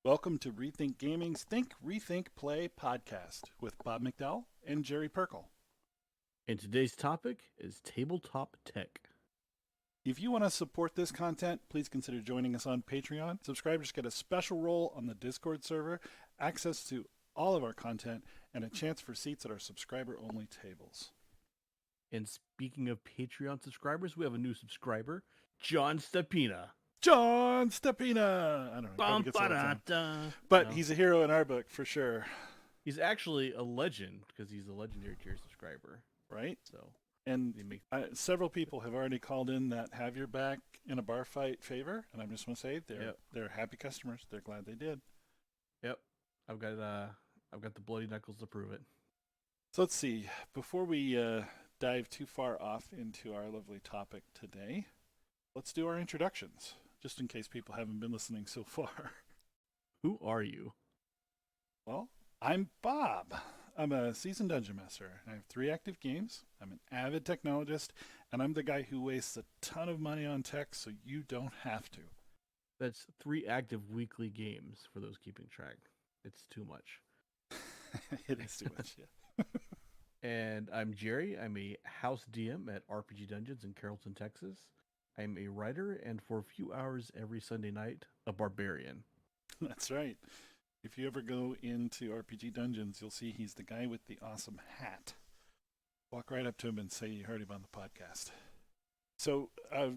Welcome to Rethink Gaming's Think, Rethink, Play podcast with Bob McDowell and Jerry Perkle. And today's topic is tabletop tech. If you want to support this content, please consider joining us on Patreon. Subscribers get a special role on the Discord server, access to all of our content, and a chance for seats at our subscriber-only tables. And speaking of Patreon subscribers, we have a new subscriber, John Stepina. John Stepina! I don't know, he probably gets it all the time. But he's a hero in our book, for sure. He's actually a legend, because he's a legendary tier subscriber. Right? So, and several people have already called in that have your back in a bar fight favor, and I'm just want to say they're happy customers. They're glad they did. Yep, I've got the bloody knuckles to prove it. So let's see. Before we dive too far off into our lovely topic today, let's do our introductions, just in case people haven't been listening so far. Who are you? Well, I'm Bob. I'm a seasoned dungeon master. I have 3 active games. I'm an avid technologist, and I'm the guy who wastes a ton of money on tech so you don't have to. That's 3 active weekly games for those keeping track. It's too much. It is too much, yeah. And I'm Jerry. I'm a house DM at RPG Dungeons in Carrollton, Texas. I'm a writer, and for a few hours every Sunday night, a barbarian. That's right. If you ever go into RPG Dungeons, you'll see he's the guy with the awesome hat. Walk right up to him and say you heard him on the podcast. So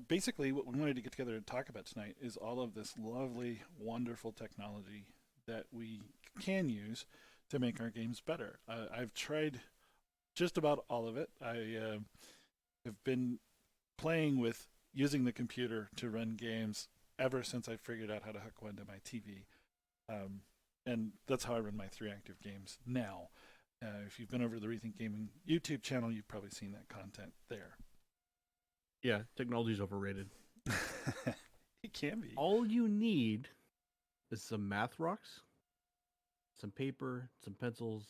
basically what we wanted to get together and talk about tonight is all of this lovely, wonderful technology that we can use to make our games better. I've tried just about all of it. I have been playing with using the computer to run games ever since I figured out how to hook one to my TV. And that's how I run my 3 active games now. If you've been over to the Rethink Gaming YouTube channel, you've probably seen that content there. Yeah, technology's overrated. It can be. All you need is some math rocks, some paper, some pencils,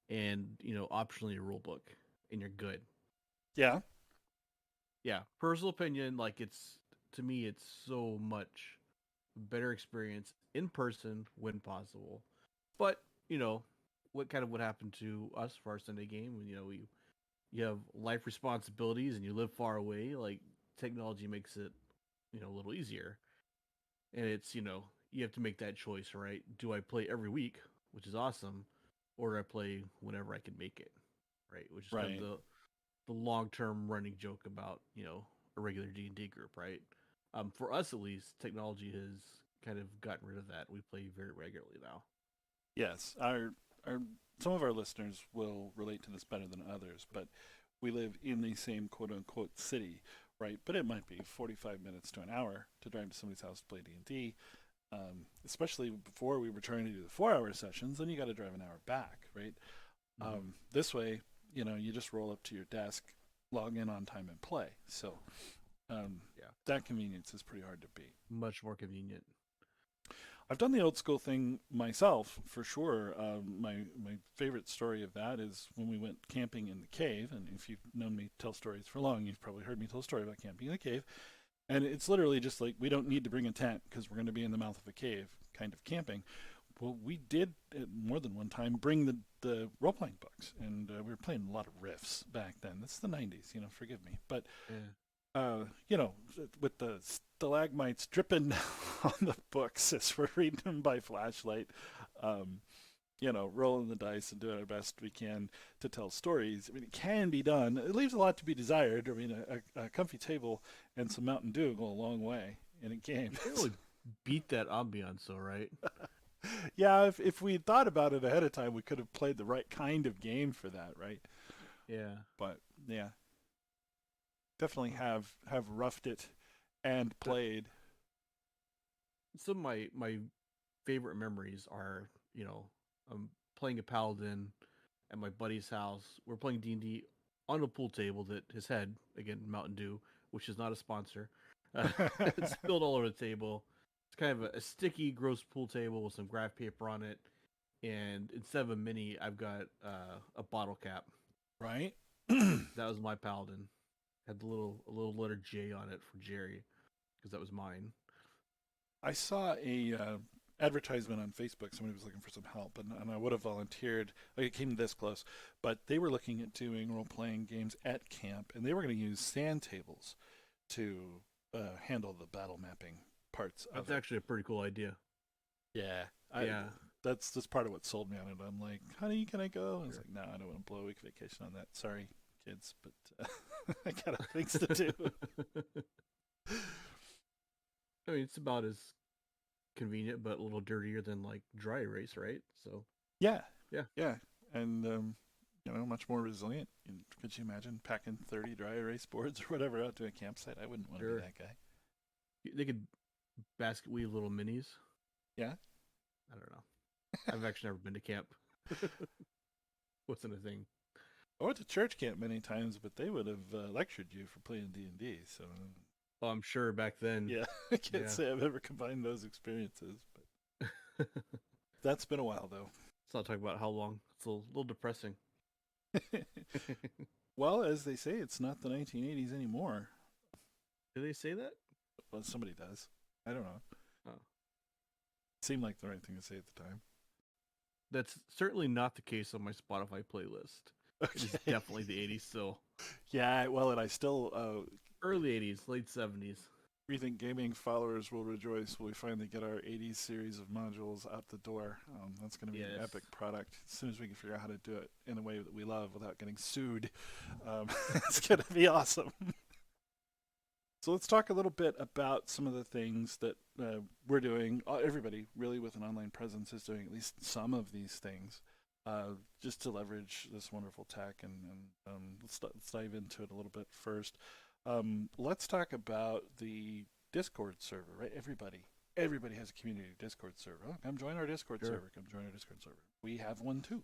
and, optionally a rule book, and you're good. Yeah. Yeah, personal opinion, to me, it's so much better experience in person when possible. But, what happened to us for our Sunday game when, you have life responsibilities and you live far away, technology makes it, a little easier. And it's, you have to make that choice, right? Do I play every week, which is awesome, or do I play whenever I can make it, right? Which is kind of the long-term running joke about, a regular D&D group, right? For us, at least, technology has kind of gotten rid of that. We play very regularly now. Yes, our some of our listeners will relate to this better than others, but we live in the same quote-unquote city, right? But it might be 45 minutes to an hour to drive to somebody's house to play D&D, especially before we were trying to do the 4-hour sessions, then you got to drive an hour back, right? Mm-hmm. This way, you just roll up to your desk, log in on time, and play. So that convenience is pretty hard to beat. Much more convenient. I've done the old school thing myself, for sure. My favorite story of that is when we went camping in the cave. And if you've known me tell stories for long, you've probably heard me tell a story about camping in the cave. And it's literally just like, we don't need to bring a tent because we're going to be in the mouth of a cave kind of camping. Well, we did more than one time bring the role-playing books. And we were playing a lot of riffs back then. This is the 90s, forgive me. But... Yeah. With the stalagmites dripping on the books as we're reading them by flashlight, rolling the dice and doing our best we can to tell stories. I mean, it can be done. It leaves a lot to be desired. I mean, a comfy table and some Mountain Dew go a long way in a game. You really beat that ambiance, though, right? Yeah, if we had thought about it ahead of time, we could have played the right kind of game for that, right? Yeah. But, yeah. Definitely have roughed it and played. Some of my favorite memories are, I'm playing a paladin at my buddy's house. We're playing D&D on a pool table that has had, again, Mountain Dew, which is not a sponsor. It's spilled all over the table. It's kind of a sticky, gross pool table with some graph paper on it. And instead of a mini, I've got a bottle cap. Right? That was my paladin. Had a little letter J on it for Jerry, because that was mine. I saw a advertisement on Facebook. Somebody was looking for some help, and I would have volunteered. Like, it came this close, but they were looking at doing role playing games at camp, and they were going to use sand tables to handle the battle mapping parts of That's it. actually a pretty cool idea. Yeah, Yeah. that's part of what sold me on it. I'm like, honey, can I go? And it's Sure. like, no, I don't want to blow a week vacation on that. Sorry, kids, but I got things to do. I mean, it's about as convenient, but a little dirtier than like dry erase, right? So Yeah, yeah, yeah, and much more resilient. Could you imagine packing 30 dry erase boards or whatever out to a campsite? I wouldn't want to be sure. that guy. They could basket weave little minis. Yeah. I don't know. I've actually never been to camp. Wasn't a thing. I went to church camp many times, but they would have lectured you for playing D&D. So Oh, I'm sure back then. yeah, I can't Yeah. say I've ever combined those experiences. But that's been a while though. Let's not talk about how long. It's a little depressing. Well, as they say, it's not the 1980s anymore. Do they say that? Well, somebody does. I don't know. Oh. Seemed like the right thing to say at the time. That's certainly not the case on my Spotify playlist. It is definitely the 80s still. Yeah, well, and I still Early 80s, late 70s. we think gaming followers will rejoice when we finally get our 80s series of modules out the door. That's going to be an Yes. epic product. As soon as we can figure out how to do it in a way that we love without getting sued, it's going to be awesome. So let's talk a little bit about some of the things that we're doing. Everybody really with an online presence is doing at least some of these things just to leverage this wonderful tech. And let's dive into it a little bit first. Let's talk about the Discord server, right? Everybody has a community Discord server. Oh, come join our Discord Sure. server. Come join our Discord server. We have one too.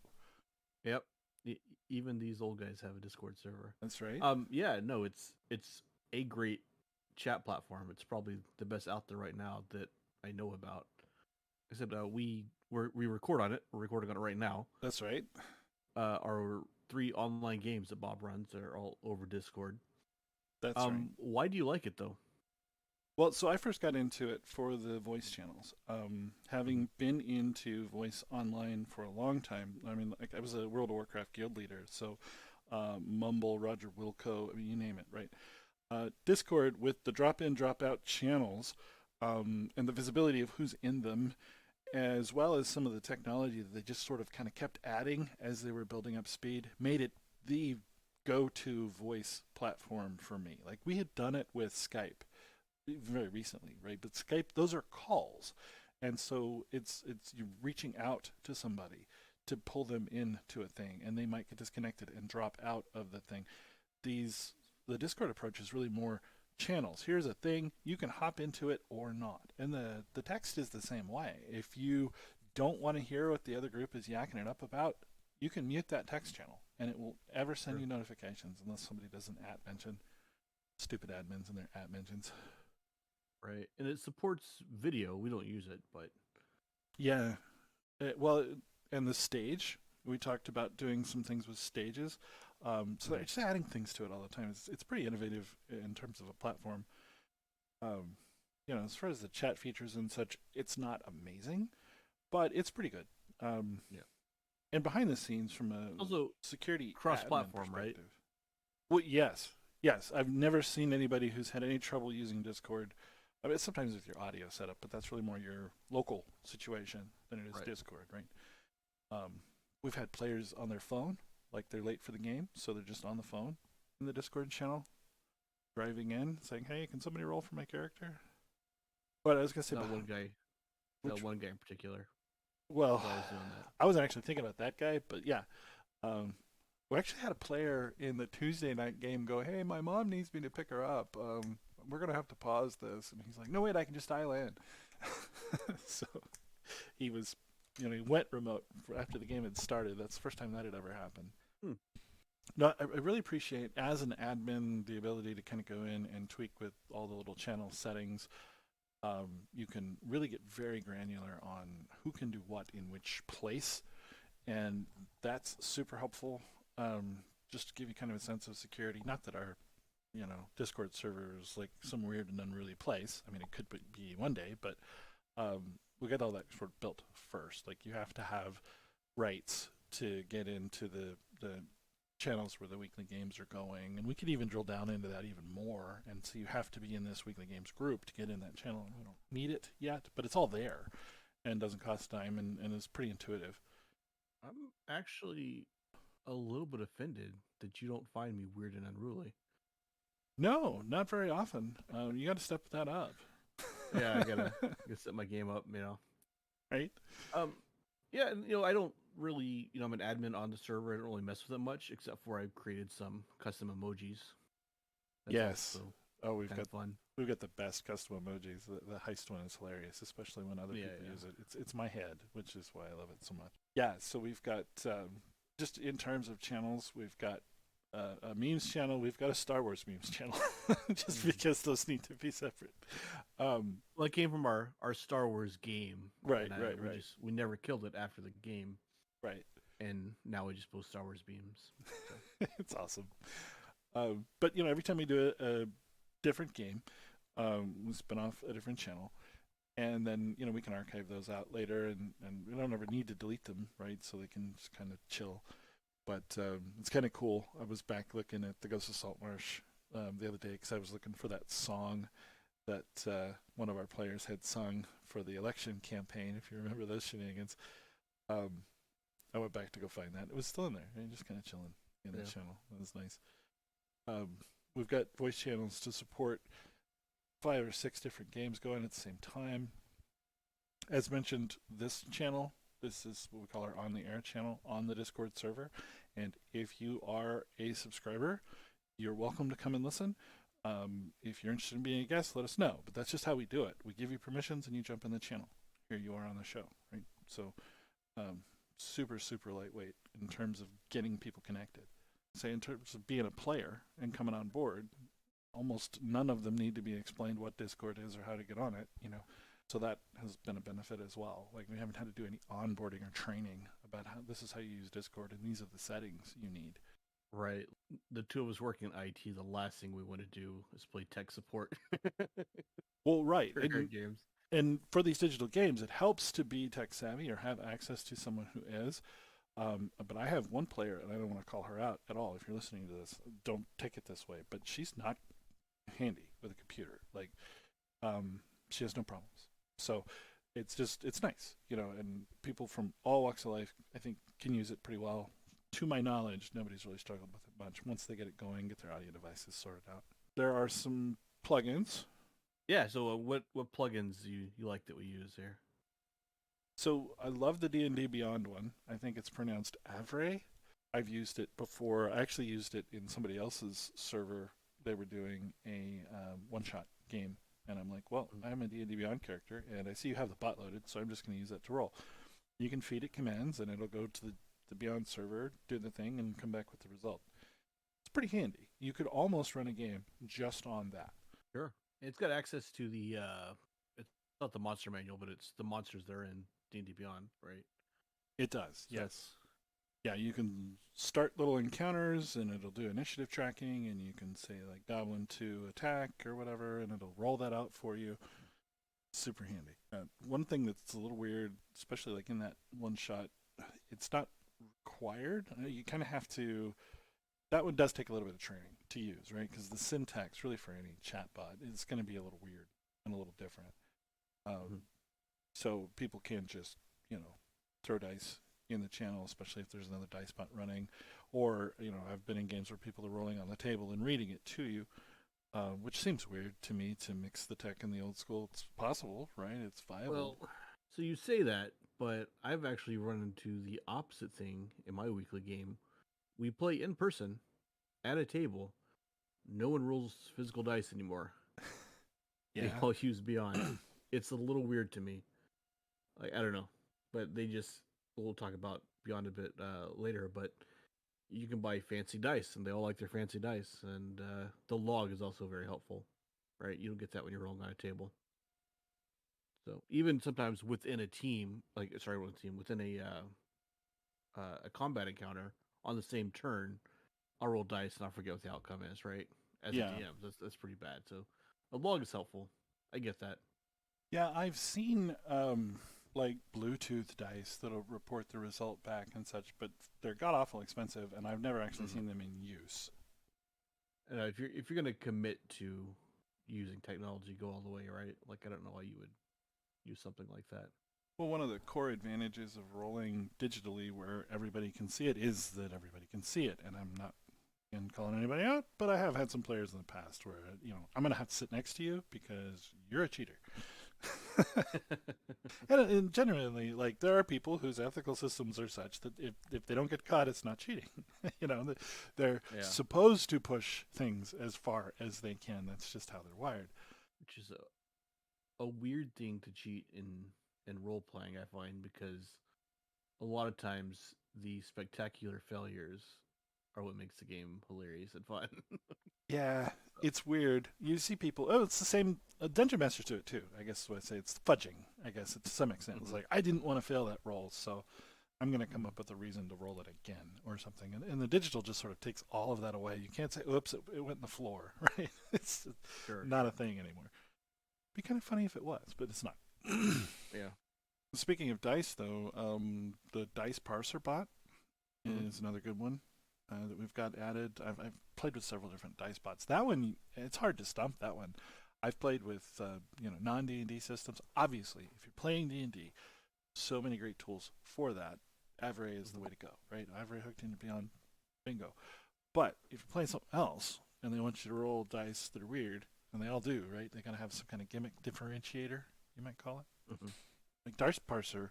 Yep. Even these old guys have a Discord server. That's right. Yeah, no, it's a great chat platform. It's probably the best out there right now that I know about. Except we record on it. We're recording on it right now. That's right. Our 3 online games that Bob runs are all over Discord. That's right. Why do you like it though? Well, so I first got into it for the voice channels. Having been into voice online for a long time, I mean, like I was a World of Warcraft guild leader, so Mumble, Roger Wilco, I mean, you name it, right? Discord with the drop-in, drop-out channels and the visibility of who's in them, as well as some of the technology that they just sort of kind of kept adding as they were building up speed, made it the go-to voice platform for me. Like we had done it with Skype very recently, right? But Skype, those are calls, and so it's you reaching out to somebody to pull them into a thing, and they might get disconnected and drop out of the thing. The Discord approach is really more channels. Here's a thing, you can hop into it or not, and the text is the same way. If you don't want to hear what the other group is yakking it up about, you can mute that text channel, and it will ever send you notifications unless somebody does an at mention. Stupid admins and their at mentions. Right, and it supports video. We don't use it, but Yeah. Well, and the stage, we talked about doing some things with stages. So they're just adding things to it all the time. It's pretty innovative in terms of a platform. As far as the chat features and such, it's not amazing, but it's pretty good. Yeah. And behind the scenes, from a also security cross-platform, admin right? perspective. Well, yes. I've never seen anybody who's had any trouble using Discord. I mean, sometimes with your audio setup, but that's really more your local situation than it is Right. Discord, right? We've had players on their phone, like they're late for the game, so they're just on the phone in the Discord channel, driving in, saying, "Hey, can somebody roll for my character?" But I was gonna say, Not one guy. which- Not one guy in particular. well, was always doing that. I wasn't actually thinking about that guy, but yeah. We actually had a player in the Tuesday night game go, "Hey, my mom needs me to pick her up. We're gonna have to pause this," and he's like, "No, wait, I can just dial in." So he was, he went remote after the game had started. That's the first time that had ever happened. No, I really appreciate, as an admin, the ability to kind of go in and tweak with all the little channel settings. You can really get very granular on who can do what in which place, and that's super helpful. Just to give you kind of a sense of security. Not that our, Discord server is like some weird and unruly place. I mean, it could be one day, but we got all that sort of built first. Like you have to have rights to get into the channels where the weekly games are going, and we could even drill down into that even more. And so you have to be in this weekly games group to get in that channel. We don't need it yet, but it's all there and doesn't cost a dime and is pretty intuitive. I'm actually a little bit offended that you don't find me weird and unruly. No, not very often. You got to step that up. Yeah, I gotta set my game up, Right? Um, yeah, and, I don't really, I'm an admin on the server. I don't really mess with it much, except for I've created some custom emojis. That's Yes. also Oh, we've kind got of fun. we've got the best custom emojis. The heist one is hilarious, especially when other Yeah, people yeah. use it. It's my head, which is why I love it so much. Yeah. So we've got just in terms of channels, we've got a memes channel. We've got a Star Wars memes channel, just Mhm. because those need to be separate. Um, Well, it came from our Star Wars game, right, and right, right, we never killed it after the game, right. and now we just post Star Wars beams. So It's awesome. But every time we do a different game, we spin off a different channel, and then we can archive those out later, and we don't ever need to delete them, right? So they can just kind of chill. But it's kind of cool. I was back looking at the Ghost of Saltmarsh the other day because I was looking for that song that one of our players had sung for the election campaign. If you remember those shenanigans, um, I went back to go find that. It was still in there, and just kind of chilling in the yeah, channel. That was nice. Um, we've got voice channels to support 5 or 6 different games going at the same time. As mentioned, this is what we call our on the air channel on the Discord server. And if you are a subscriber, you're welcome to come and listen. If you're interested in being a guest, let us know. But that's just how we do it. We give you permissions and you jump in the channel. Here you are on the show, right? So, um, super, super lightweight in terms of getting people connected. Say, in terms of being a player and coming on board, almost none of them need to be explained what Discord is or how to get on it, So that has been a benefit as well. Like we haven't had to do any onboarding or training about how this is how you use Discord and these are the settings you need. right. The two of us working in IT, the last thing we want to do is play tech support Well, right. for our games. And for these digital games, it helps to be tech savvy or have access to someone who is. But I have one player, and I don't want to call her out at all. If you're listening to this, don't take it this way. But she's not handy with a computer. Like, she has no problems. So it's nice, and people from all walks of life, I think, can use it pretty well. To my knowledge, nobody's really struggled with it much. Once they get it going, get their audio devices sorted out. There are some plugins. Yeah. So what plugins you like that we use here? So I love the D&D Beyond one. I think it's pronounced Avray. I've used it before. I actually used it in somebody else's server. They were doing a one-shot game, and I'm like, well, I'm a D&D Beyond character, and I see you have the bot loaded, so I'm just going to use that to roll. You can feed it commands, and it'll go to the Beyond server, do the thing, and come back with the result. It's pretty handy. You could almost run a game just on that. Sure. It's got access to the it's not the monster manual, but it's the monsters that are in D&D Beyond, right? It does, So yes. Yeah, you can start little encounters and it'll do initiative tracking and you can say like goblin to attack or whatever and it'll roll that out for you. Super handy. One thing that's a little weird, especially like in that one shot, it's not required. You kind of have to. That one does take a little bit of training to use, right? Because the syntax, really for any chatbot, is going to be a little weird and a little different. Mhm. So people can't just, throw dice in the channel, especially if there's another dice bot running. Or, I've been in games where people are rolling on the table and reading it to you, which seems weird to me to mix the tech and the old school. It's possible, right? It's viable. Well, so you say that, but I've actually run into the opposite thing in my weekly game. We play in person at a table. No one rolls physical dice anymore. They Yeah. all use Beyond. It's a little weird to me. Like I don't know, but they just we'll talk about Beyond a bit later. But you can buy fancy dice, and they all like their fancy dice. And the log is also very helpful, right? You don't get that when you're rolling on a table. So even sometimes within a team, within a combat encounter on the same turn, I'll roll dice and I'll forget what the outcome is. Right, as a Yeah. DM, that's pretty bad. So a log is helpful. I get that. Yeah, I've seen like Bluetooth dice that'll report the result back and such, but they're god awful expensive, and I've never actually Mhm. seen them in use. If you're gonna commit to using technology, go all the way, right? Like I don't know why you would use something like that. Well, one of the core advantages of rolling digitally where everybody can see it is that everybody can see it, and I'm not in calling anybody out, but I have had some players in the past where I'm going to have to sit next to you because you're a cheater. And generally, like there are people whose ethical systems are such that if they don't get caught, it's not cheating. They're Yeah, supposed to push things as far as they can. That's just how they're wired. which is a weird thing to cheat in role playing. I find because a lot of times the spectacular failures are what makes the game hilarious and fun. Yeah, it's weird. You see people. Oh, it's the same. Dungeon masters do it too. I guess what I say it's fudging. I guess to some extent, it's Mhm. like I didn't want to fail that roll, so I'm going to come Mhm. up with a reason to roll it again or something. And the digital just sort of takes all of that away. You can't say, "Oops, it went in the floor." Right? It's Sure, not a sure. thing anymore. Be kind of funny if it was, but it's not. Yeah. Speaking of dice, though, the dice parser bot Mhm. is another good one that we've got added. I've played with several different dice bots. That one, it's hard to stump. That one, I've played with non D&D systems. Obviously, if you're playing D&D, so many great tools for that. Avray is the Mhm. way to go, right? Avray hooked into Beyond, bingo. But if you're playing something else and they want you to roll dice that are weird, and they all do, right? They gotta have some kind of gimmick differentiator, you might call it. Mhm. Like dice parser,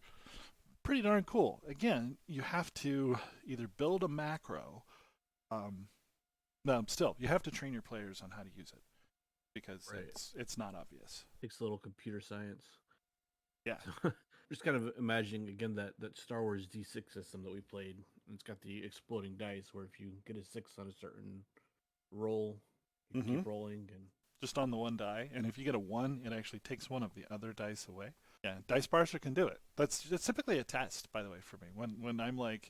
pretty darn cool. Again, you have to either build a macro. Um, no, still, you have to train your players on how to use it because Right. it's not obvious. Takes a little computer science. Yeah, So just kind of imagining again that Star Wars D6 system that we played. It's got the exploding dice where if you get a six on a certain roll, you mm-hmm. keep rolling and Just on the one die, and if you get a one, it actually takes one of the other dice away. Yeah, dice parser can do it. That's typically a test, by the way, for me. When I'm like,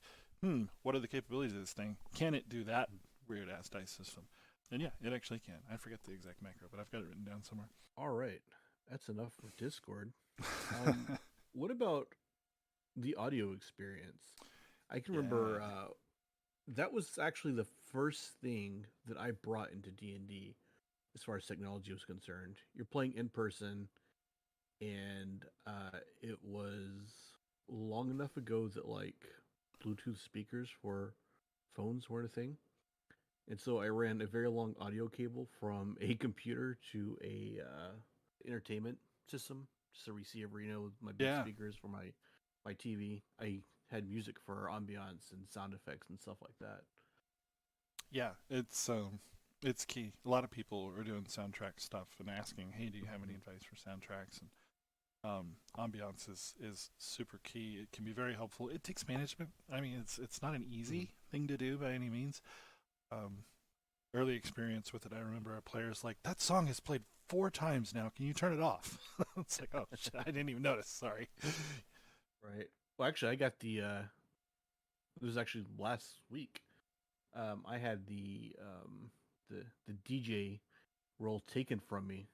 what are the capabilities of this thing? Can it do that weird ass dice system? And yeah, it actually can. I forget the exact macro, but I've got it written down somewhere. all right. That's enough for Discord. Um, what about the audio experience? I can Yeah. remember that was actually the first thing that I brought into D&D as far as technology was concerned. You're playing in person, and it was long enough ago that like Bluetooth speakers for phones weren't a thing. And so I ran a very long audio cable from a computer to a entertainment system, just a receiver, with my big Yeah. speakers for my TV. I had music for ambiance and sound effects and stuff like that. Yeah, it's key. A lot of people are doing soundtrack stuff and asking, "Hey, do you have any Mhm. advice for soundtracks?" And ambiance is super key. It can be very helpful. It takes management. I mean, it's not an Mhm. easy thing to do by any means. Um, Early experience with it, I remember a player's like, "That song has played 4 times now. Can you turn it off?" It's like, "Oh shit, I didn't even notice. Sorry." Right. Well, actually, I got the. It was actually last week. I had the DJ role taken from me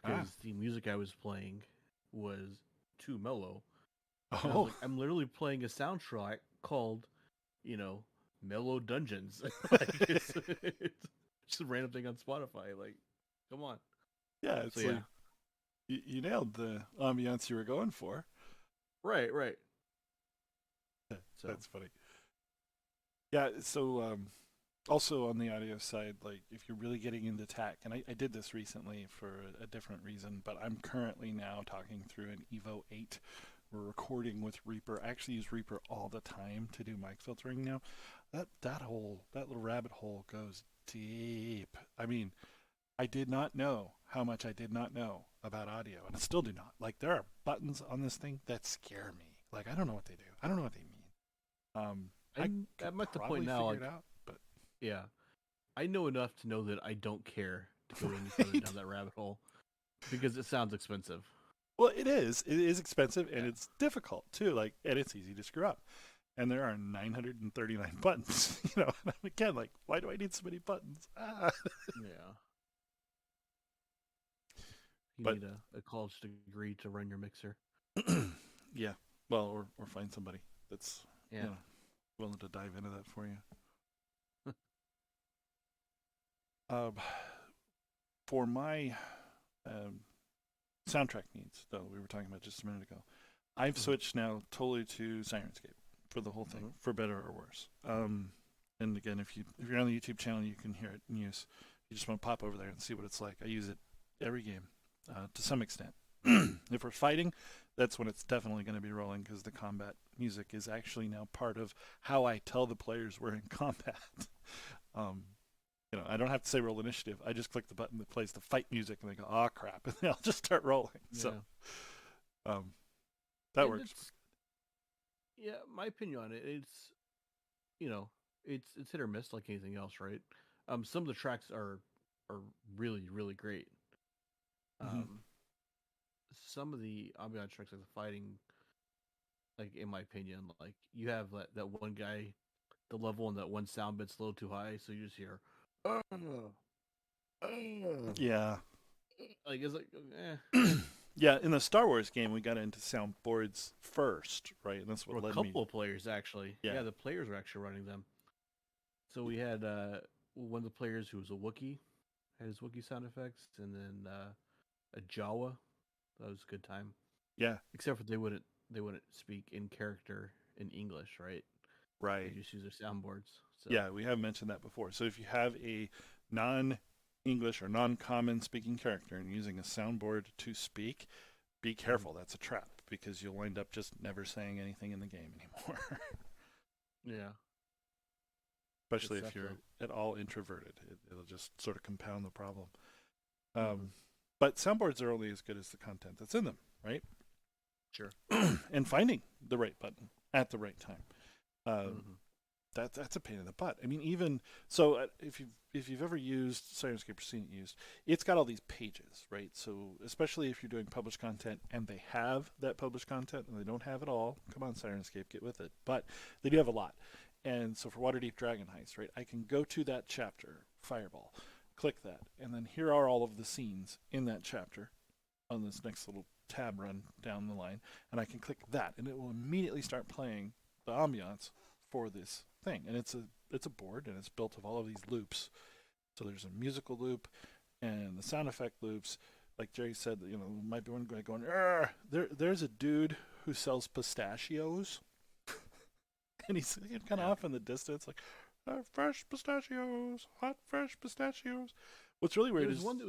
Ah. because the music I was playing was too mellow. And I was Oh. like, I'm literally playing a soundtrack called, you know, Mellow Dungeons. Like it's just a random thing on Spotify. Like, come on. Yeah, So it's yeah, like you nailed the ambiance you were going for. right, right. So That's funny. Yeah, so also on the audio side, like if you're really getting into tech, and I did this recently for a different reason, but I'm currently now talking through an Evo 8. We're recording with Reaper. I actually use Reaper all the time to do mic filtering now. That little rabbit hole goes deep. I mean, I did not know how much I did not know about audio, and I still do not. Like there are buttons on this thing that scare me. Like I don't know what they do. I don't know what they mean. I could I'm at the point probably now. figure Like, it out, but yeah, I know enough to know that I don't care to go any further right. down that rabbit hole because it sounds expensive. Well, it is. It is expensive and Yeah, it's difficult too. Like, and it's easy to screw up. And there are 939 buttons. And again, like, why do I need so many buttons? Ah. yeah. You But need a college degree to run your mixer. yeah, well, or find somebody that's Yeah. willing to dive into that for you. Um, for my um, soundtrack needs, though, we were talking about just a minute ago, I've Mhm. switched now totally to Sirenscape for the whole thing, Mhm. for better or worse. And again, if you're on the YouTube channel, you can hear it in use. You just want to pop over there and see what it's like. I use it every game to some extent. If we're fighting, that's when it's definitely going to be rolling because the combat music is actually now part of how I tell the players we're in combat. um, I don't have to say roll initiative. I just click the button that plays the fight music, and they go, "Oh crap!" and they'll just start rolling. So Yeah. um, that And works. it's yeah, my opinion on it. You know, it's hit or miss like anything else, right? Some of the tracks are really great. Mm-hmm. Um, some of the ambiance tracks, like the fighting, like in my opinion, like you have that one guy, the level and that one sound bit's a little too high, so you just hear, "Uh, uh," Yeah. like it's like, Yeah, in the Star Wars game, we got into soundboards first, right? And that's for what a led me. couple of players actually. Yeah, Yeah, the players were actually running them. So we had one of the players who was a Wookiee had his Wookiee sound effects, and then a Jawa. That was a good time. yeah, Except for they wouldn't speak in character in English, right? They right. just use their soundboards. So Yeah, we have mentioned that before. So if you have a non-English or non-common speaking character and using a soundboard to speak, be mhm. careful. That's a trap because you'll wind up just never saying anything in the game anymore. Yeah, Especially it's if tough you're though. at all introverted, it'll just sort of compound the problem. Hmm. But soundboards are only as good as the content that's in them, right? Sure. And finding the right button at the right time. Um, Hmm. that's a pain in the butt. I mean, even so, if you've ever used Sirenscape or seen it used, it's got all these pages, right? So especially if you're doing published content and they have that published content and they don't have it all, come on, Sirenscape, get with it. But they do have a lot. And so for Waterdeep Dragon Heist, right, I can go to that chapter, Fireball, click that, and then here are all of the scenes in that chapter on this next little tab run down the line, and I can click that, and it will immediately start playing the ambiance for this thing. And it's a board, and it's built of all of these loops. So there's a musical loop and the sound effect loops. Like Jerry said, might be one guy going, there's a dude who sells pistachios, and he's kind of Yeah. off in the distance, like, fresh pistachios, hot fresh pistachios. What's really There weird was is one that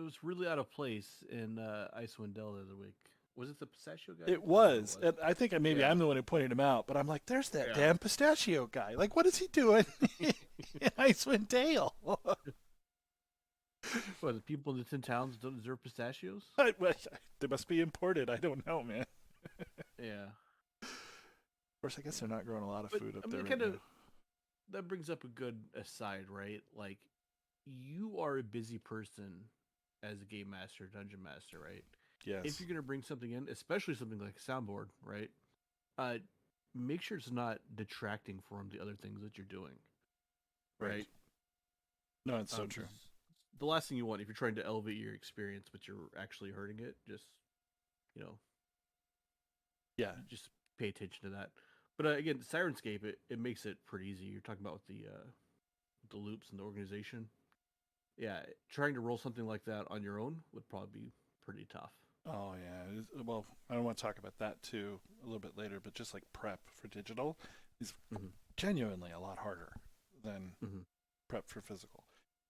was really out of place in Icewind Dale the other week. Was it the pistachio guy? it I can't remember who was, it was. and I think maybe Yeah. I'm the one who pointed him out, but I'm like, there's that Yeah. damn pistachio guy. Like, what is he doing in Icewind Dale? What, the people in the Tin Towns don't deserve pistachios? They must be imported. I don't know, man. Yeah. Of course, I guess Yeah. they're not growing a lot of But food up I mean, there it right kind of now. that brings up a good aside, right? Like, you are a busy person as a game master, dungeon master, right? If Yes, you're gonna bring something in, especially something like a soundboard, right? Uh, make sure it's not detracting from the other things that you're doing, right. right? No, it's so true. Because the last thing you want if you're trying to elevate your experience, but you're actually hurting it, you know, Yeah, just pay attention to that. But again, Sirenscape, it makes it pretty easy. You're talking about the loops and the organization. Yeah, trying to roll something like that on your own would probably be pretty tough. oh yeah. Well, I want to talk about that too a little bit later, but just like prep for digital is Hmm. genuinely a lot harder than Hmm. prep for physical.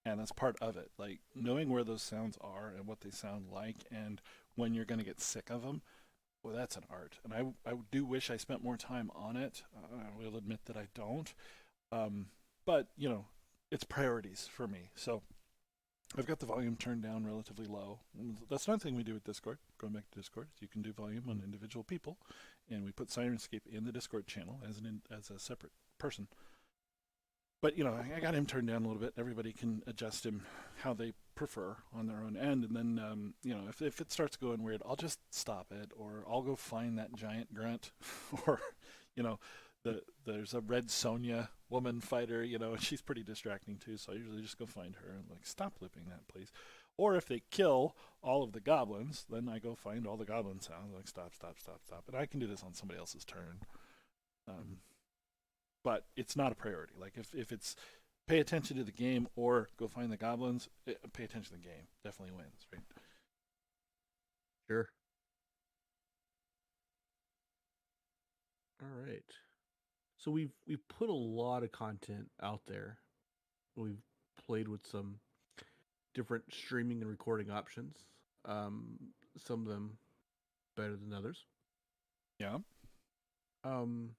And that's part of it. Like knowing where those sounds are and what they sound like and when you're going to get sick of them. Well, that's an art. And I do wish I spent more time on it. I will admit that I don't. Um, but, it's priorities for me. So I've got the volume turned down relatively low. And that's another thing we do with Discord. Going back to Discord, you can do volume on individual people, and we put Sirenscape in the Discord channel as a separate person. But I got him turned down a little bit. Everybody can adjust him how they prefer on their own end, and then if it starts going weird, I'll just stop it, or I'll go find that giant grunt, or you know, there's a red Sonya woman fighter, and she's pretty distracting too. So I usually just go find her and like stop looping that, please. Or if they kill all of the goblins, then I go find all the goblin sounds, like stop, stop, stop, stop. And I can do this on somebody else's turn. But it's not a priority. Like if it's pay attention to the game or go find the goblins, pay attention to the game. Definitely wins, right? Sure. All right. So we've put a lot of content out there. We've played with some different streaming and recording options. Um, some of them better than others. Yeah. Um,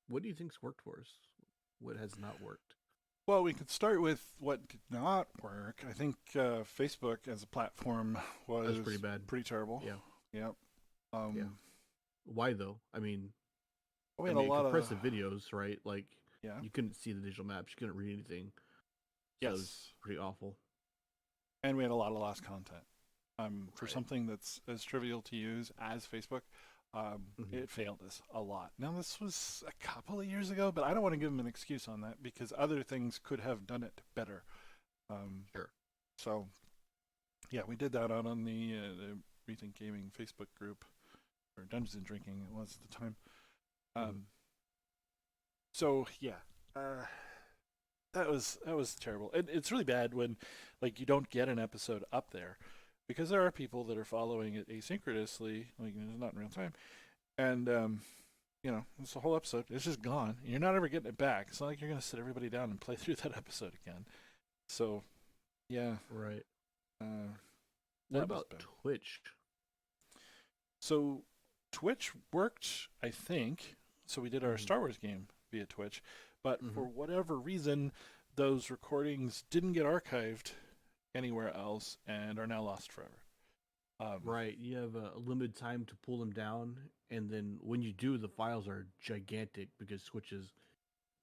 what do you think's worked for us? What has not worked? Well, we could start with what did not work. I think Facebook as a platform was That's pretty bad. pretty terrible. Yeah. Yep. Yeah. Why though? I mean, We I had a mean, lot of compressive videos, right? Like, yeah. you couldn't see the digital maps, you couldn't read anything. So it was Yes. pretty awful. And we had a lot of lost content. For Right. something that's as trivial to use as Facebook, it failed us a lot. Now, this was a couple of years ago, but I don't want to give them an excuse on that because other things could have done it better. Sure. So, yeah, we did that out on the Rethink Gaming Facebook group, or Dungeons and Drinking it was at the time. So, yeah, that was terrible. It's really bad when, like, you don't get an episode up there, because there are people that are following it asynchronously, like it's not in real time, and it's the whole episode. It's just gone. You're not ever getting it back. It's not like you're gonna sit everybody down and play through that episode again. So, yeah. Right. Uh, What that was about bad. Twitch? So, Twitch worked, I think. So we did our Star Wars game via Twitch, but for whatever reason, those recordings didn't get archived anywhere else and are now lost forever. Right. You have a limited time to pull them down, and then when you do, the files are gigantic because Twitch is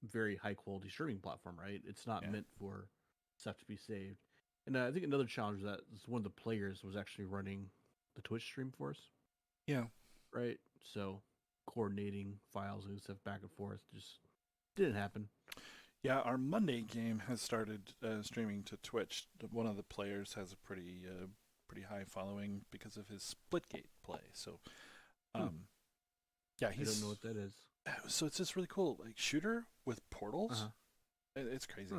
very high quality streaming platform, right? It's not Yeah. meant for stuff to be saved. And I think another challenge that one of the players was actually running the Twitch stream for us, Yeah. right? So coordinating files and stuff back and forth just didn't happen. Yeah, our Monday game has started streaming to Twitch. One of the players has a pretty high following because of his Splitgate play. So, yeah, I don't know what that is. So it's this really cool like shooter with portals. It's crazy,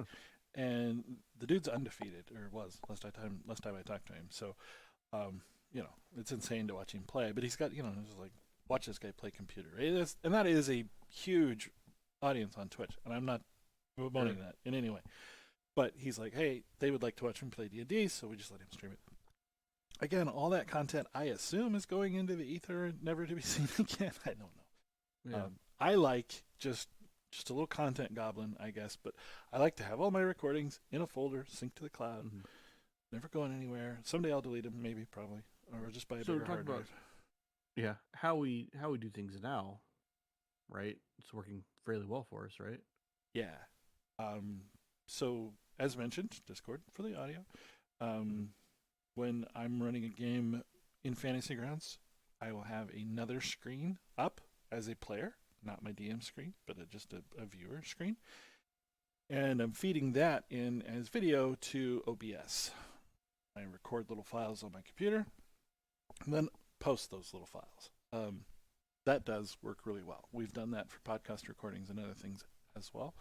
and the dude's undefeated, or was last time I talked to him. So, it's insane to watch him play. But he's got just like watch this guy play computer. Right? And that is a huge audience on Twitch, and I'm not bemoaning that in any way. But he's like, hey, they would like to watch him play D&D, so we just let him stream it. Again, all that content, I assume, is going into the ether, never to be seen again. I don't know. Yeah. I like just a little content goblin, I guess, but I like to have all my recordings in a folder, synced to the cloud, never going anywhere. Someday I'll delete them, maybe, probably, or just buy a bigger hard drive. Yeah, how we do things now, right? It's working fairly well for us, right? Yeah. So, as mentioned, Discord for the audio. When I'm running a game in Fantasy Grounds, I will have another screen up as a player, not my DM screen, but just a viewer screen. And I'm feeding that in as video to OBS. I record little files on my computer and then post those little files. That does work really well. We've done that for podcast recordings and other things as well.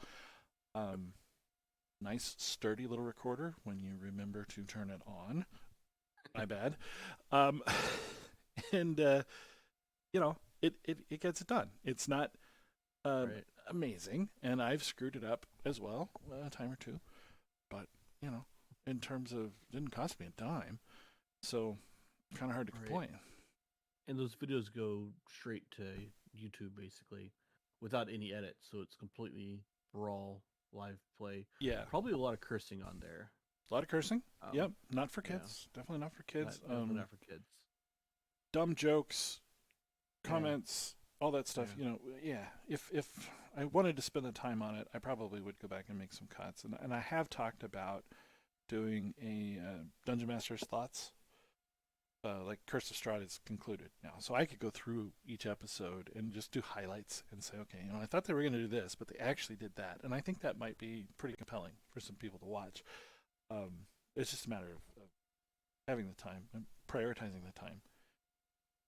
Nice, sturdy little recorder when you remember to turn it on. My bad. And, it gets it done. It's not amazing, and I've screwed it up as well a time or two. But, in terms of, it didn't cost me a dime, so kind of hard to complain. And those videos go straight to YouTube, basically, without any edits, so it's completely raw live play. Yeah. Probably a lot of cursing on there. A lot of cursing. Yep. Not for kids. Yeah. Definitely not for kids. Definitely not for kids. Dumb jokes, comments, all that stuff. Yeah. If I wanted to spend the time on it, I probably would go back and make some cuts. And I have talked about doing a Dungeon Master's Thoughts. Like Curse of Strahd is concluded now. So I could go through each episode and just do highlights and say, okay, I thought they were going to do this, but they actually did that. And I think that might be pretty compelling for some people to watch. It's just a matter of having the time and prioritizing the time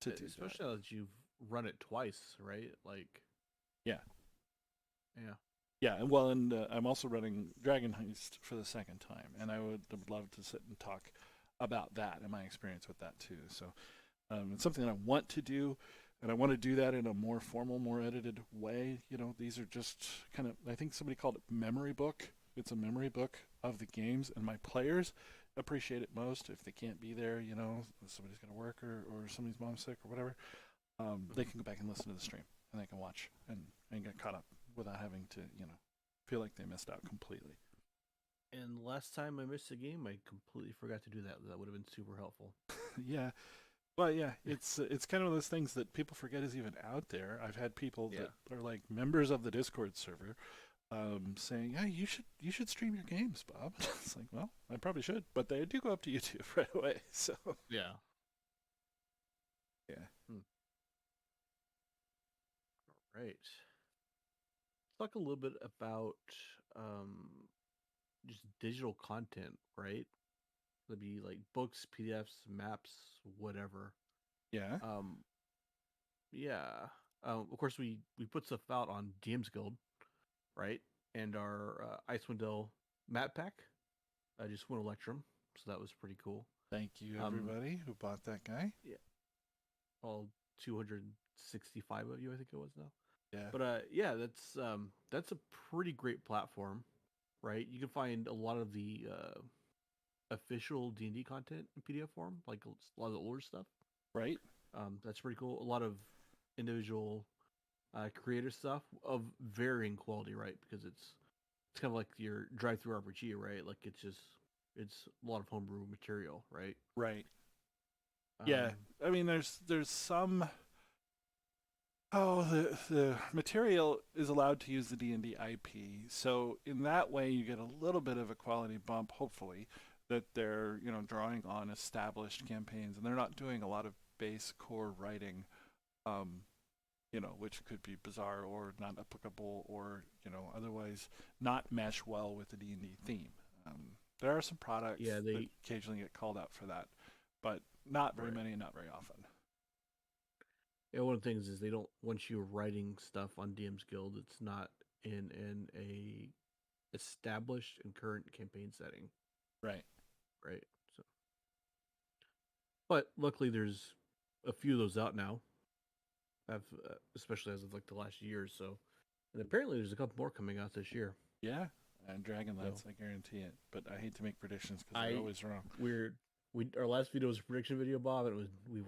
to do that. Especially now that you've run it twice, right? Like, Yeah. yeah. Yeah, and well, and I'm also running Dragon Heist for the second time, and I would love to sit and talk about that and my experience with that too. So it's something that I want to do, and I want to do that in a more formal, more edited way. You know, these are just kind of, I think somebody called it memory book. It's a memory book of the games, and my players appreciate it most if they can't be there. You know, somebody's got to work or somebody's mom's sick or whatever. They can go back and listen to the stream, and they can watch and get caught up without having to, feel like they missed out completely. And last time I missed a game, I completely forgot to do that. That would have been super helpful. Yeah. Well, yeah, it's kind of one of those things that people forget is even out there. I've had people Yeah. that are like members of the Discord server saying, "Yeah, you should stream your games, Bob." It's like, well, I probably should, but they do go up to YouTube right away. So Yeah. yeah, Hmm. Right. Let's talk a little bit about um, just digital content, right? That'd be like books, PDFs, maps, whatever. yeah, Um, yeah. Of course, we put stuff out on DM's Guild, right? And our Icewind Dale map pack. I just won Electrum, so that was pretty cool. thank you Um, everybody who bought that guy. yeah, all 265 of you, I think it was now. Yeah, But yeah, that's a pretty great platform, right? You can find a lot of the official D&D content in PDF form, like a lot of the older stuff. right, That's pretty cool. A lot of individual creator stuff of varying quality, right? Because it's kind of like your drive-through RPG, right? Like it's a lot of homebrew material, right? right. Yeah, Um, I mean, there's some. Oh, the material is allowed to use the D&D IP, so in that way you get a little bit of a quality bump, hopefully, that they're drawing on established campaigns and they're not doing a lot of base core writing, um, which could be bizarre or not applicable or otherwise not mesh well with the D&D theme. There are some products yeah, that they occasionally get called out for that, but not very right. many, not very often. Yeah, one of the things is they don't want you writing stuff on DM's Guild. It's not in a established and current campaign setting, Right. right? So, but luckily there's a few of those out now. Have especially as of like the last year or so, and apparently there's a couple more coming out this year. Yeah, and So Dragonlance, I guarantee it. But I hate to make predictions because they're I always wrong. we our last video was a prediction video, Bob, and it was we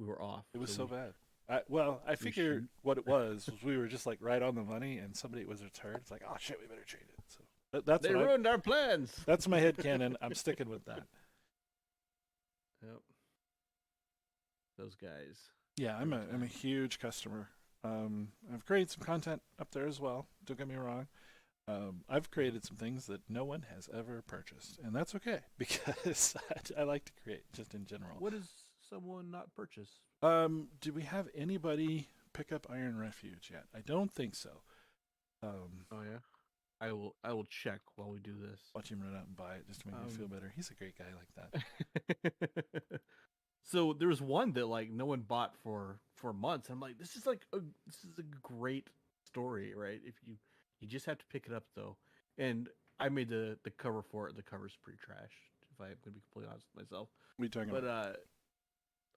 were off. It was So so we bad. I we figured should what it was we were just like right on the money, and somebody at Wizards heard. It's like, oh shit, we better change it. So that's they what I. ruined our plans. That's my head canon. I'm sticking with that. Yep, those guys. Yeah, I'm Every a time. huge customer. I've created some content up there as well. Don't get me wrong. I've created some things that no one has ever purchased, and that's okay because I like to create just in general. What does someone not purchase? Do we have anybody pick up Iron Refuge yet? I don't think so. Oh yeah, I will check while we do this. Watch him run out and buy it just to make me feel better. He's a great guy like that. So there was one that like no one bought for months. I'm like, this is a great story, right? If you just have to pick it up though. And I made the cover for it. The cover's pretty trash, if I'm gonna be completely honest with myself. What are you talking But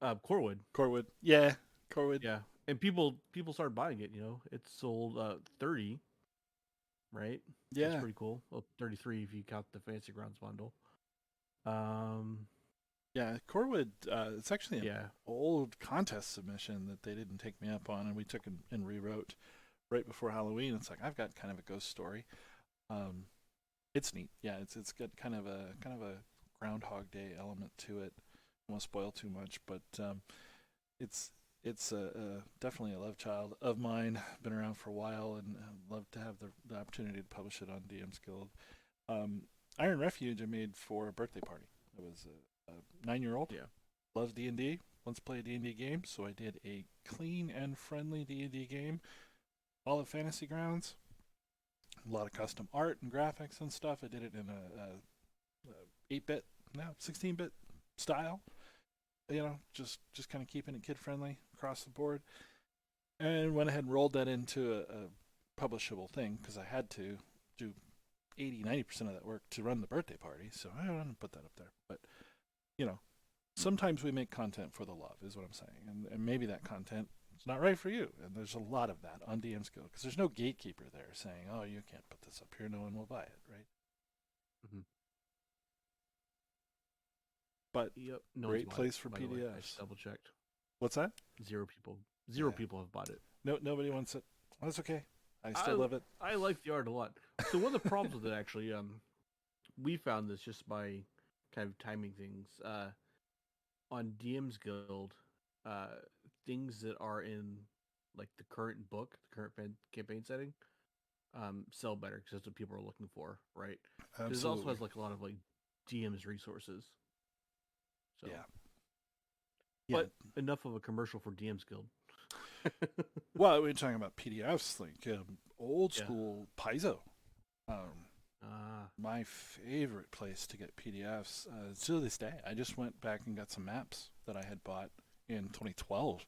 about? Corwood, Corwood. Yeah, Corwood. yeah. And people started buying it. You know, it sold 30, right? That's Yeah, pretty cool. Well, 33 if you count the Fancy Grounds bundle. Um, yeah. Corwood. It's actually an yeah, old contest submission that they didn't take me up on, and we took and rewrote right before Halloween. It's like I've got kind of a ghost story. Um, it's neat. Yeah, it's got kind of a Groundhog Day element to it. I won't spoil too much, but it's it's definitely a love child of mine. Been around for a while, and love to have the opportunity to publish it on DM's Guild. Um, Iron Refuge I made for a birthday party. I was a 9-year-old. yeah. Loves D&D. Wants to play a D&D game, so I did a clean and friendly D&D game. All of Fantasy Grounds. A lot of custom art and graphics and stuff. I did it in a 8-bit, no, 16-bit style. Just kind of keeping it kid friendly across the board. And went ahead and rolled that into a publishable thing because I had to do 80-90% of that work to run the birthday party. So I don't want to put that up there. But, you know, sometimes we make content for the love, is what I'm saying. And maybe that content is not right for you. And there's a lot of that on DM Skill because there's no gatekeeper there saying, oh, you can't put this up here. No one will buy it, right? Mm-hmm. But Yep. No great place for PDFs. I just double checked. What's that? Zero people have bought it. No, nobody wants it. Well, that's okay. I still love it. I like the art a lot. So one of the problems with it, actually, we found this just by kind of timing things. On DM's Guild, things that are in like the current book, the current campaign setting, sell better because that's what people are looking for, right? Because it also has like a lot of like DM's resources. So yeah. But enough of a commercial for DM's Guild. Well, we're talking about PDFs, like old school Paizo. My favorite place to get PDFs to this day. I just went back and got some maps that I had bought in 2012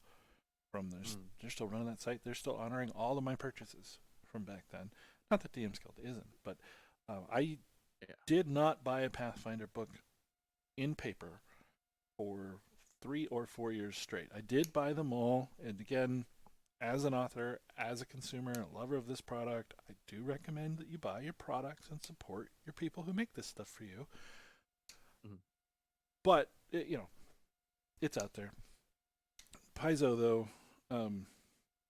from this. They're still running that site. They're still honoring all of my purchases from back then. Not that DM's Guild isn't, but I did not buy a Pathfinder book in paper for 3 or 4 years straight. I did buy them all, and again, as an author, as a consumer, a lover of this product, I do recommend that you buy your products and support your people who make this stuff for you. Mm-hmm. But it's out there. Paizo, though,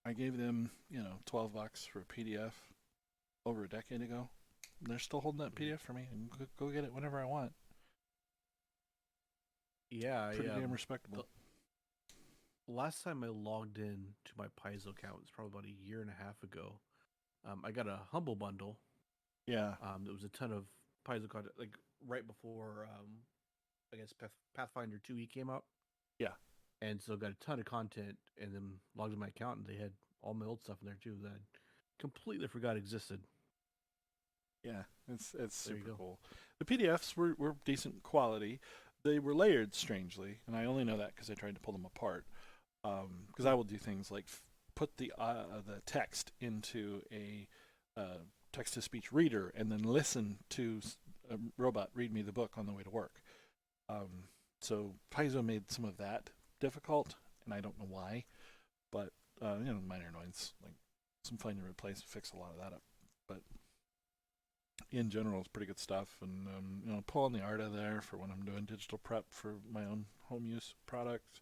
I gave them $12 for a PDF over a decade ago. They're still holding that PDF for me, and go get it whenever I want. Yeah, pretty damn respectable. Last time I logged in to my Paizo account was probably about a year and a half ago. I got a Humble Bundle. Yeah. There was a ton of Paizo content, like right before, I guess Pathfinder 2E came out. Yeah. And so got a ton of content, and then logged in my account, and they had all my old stuff in there too that I completely forgot existed. Yeah, it's super cool. The PDFs were decent quality. They were layered strangely, and I only know that because I tried to pull them apart. Because I will do things like put the text into a text-to-speech reader and then listen to a robot read me the book on the way to work. So Paizo made some of that difficult, and I don't know why, but minor annoyance, like some find and replace, fix a lot of that up. But in general, it's pretty good stuff, and pulling the art out of there for when I'm doing digital prep for my own home use products,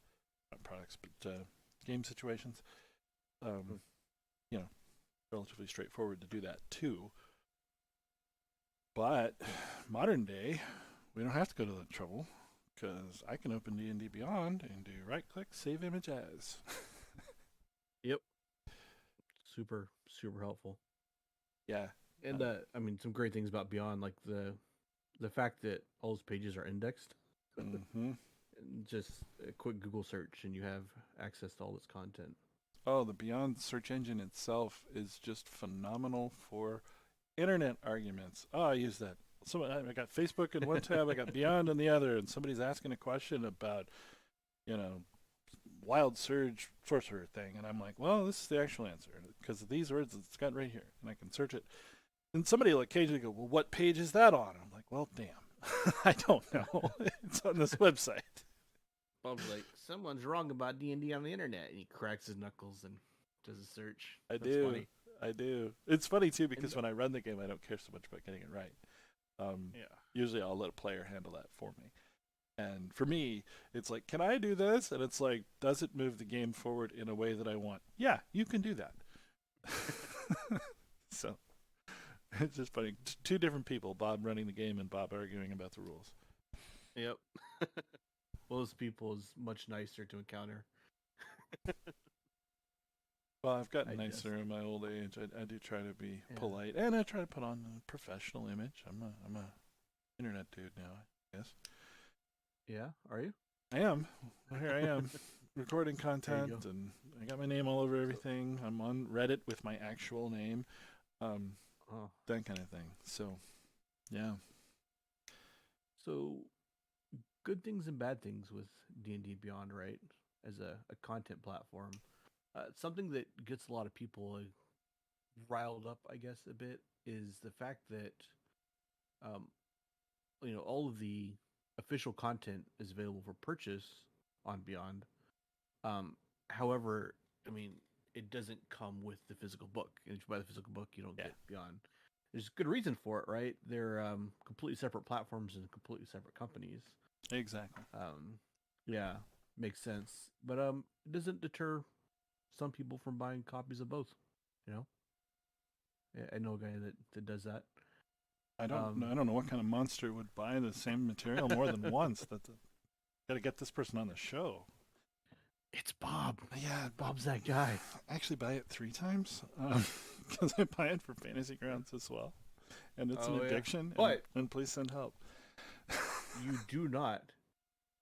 not products, but game situations. Relatively straightforward to do that too. But modern day, we don't have to go to that trouble because I can open D&D Beyond and do right-click, save image as. Yep. Super helpful. Yeah. And some great things about Beyond, like the fact that all those pages are indexed. Mm-hmm. Just a quick Google search and you have access to all this content. Oh, the Beyond search engine itself is just phenomenal for internet arguments. Oh, I use that. I got Facebook in one tab, I got Beyond in the other, and somebody's asking a question about, Wild Surge sorcerer thing, and I'm like, well, this is the actual answer because of these words it's got right here, and I can search it. And somebody will occasionally go, well, what page is that on? I'm like, well, damn, I don't know. It's on this website. Bob's like, someone's wrong about D&D on the internet, and he cracks his knuckles and does a search. That's funny. I do. It's funny too because when I run the game, I don't care so much about getting it right. Usually, I'll let a player handle that for me. And for me, it's like, can I do this? And it's like, does it move the game forward in a way that I want? Yeah, you can do that. So it's just funny. Two different people, Bob running the game and Bob arguing about the rules. Yep. Well, those people is much nicer to encounter. Well, I've gotten nicer in my old age. I do try to be polite, and I try to put on a professional image. I'm a internet dude now, I guess. Yeah, are you? I am. Well, here I am, recording content, and I got my name all over everything. I'm on Reddit with my actual name, that kind of thing. So, yeah. So, good things and bad things with D&D Beyond, right? As a content platform. Something that gets a lot of people riled up, I guess, a bit is the fact that um, all of the official content is available for purchase on Beyond. Um, However, I mean, it doesn't come with the physical book. And if you buy the physical book, you don't Yeah. get Beyond. There's a good reason for it, right? They're completely separate platforms and completely separate companies. Exactly. Yeah, makes sense. But it doesn't deter some people from buying copies of both. You know, I know a guy that does that. I don't know what kind of monster would buy the same material more than once. Got to get this person on the show. It's Bob. Yeah, Bob's that guy. I actually buy it 3 times because I buy it for Fantasy Grounds as well, and it's an addiction. But and please send help. You do not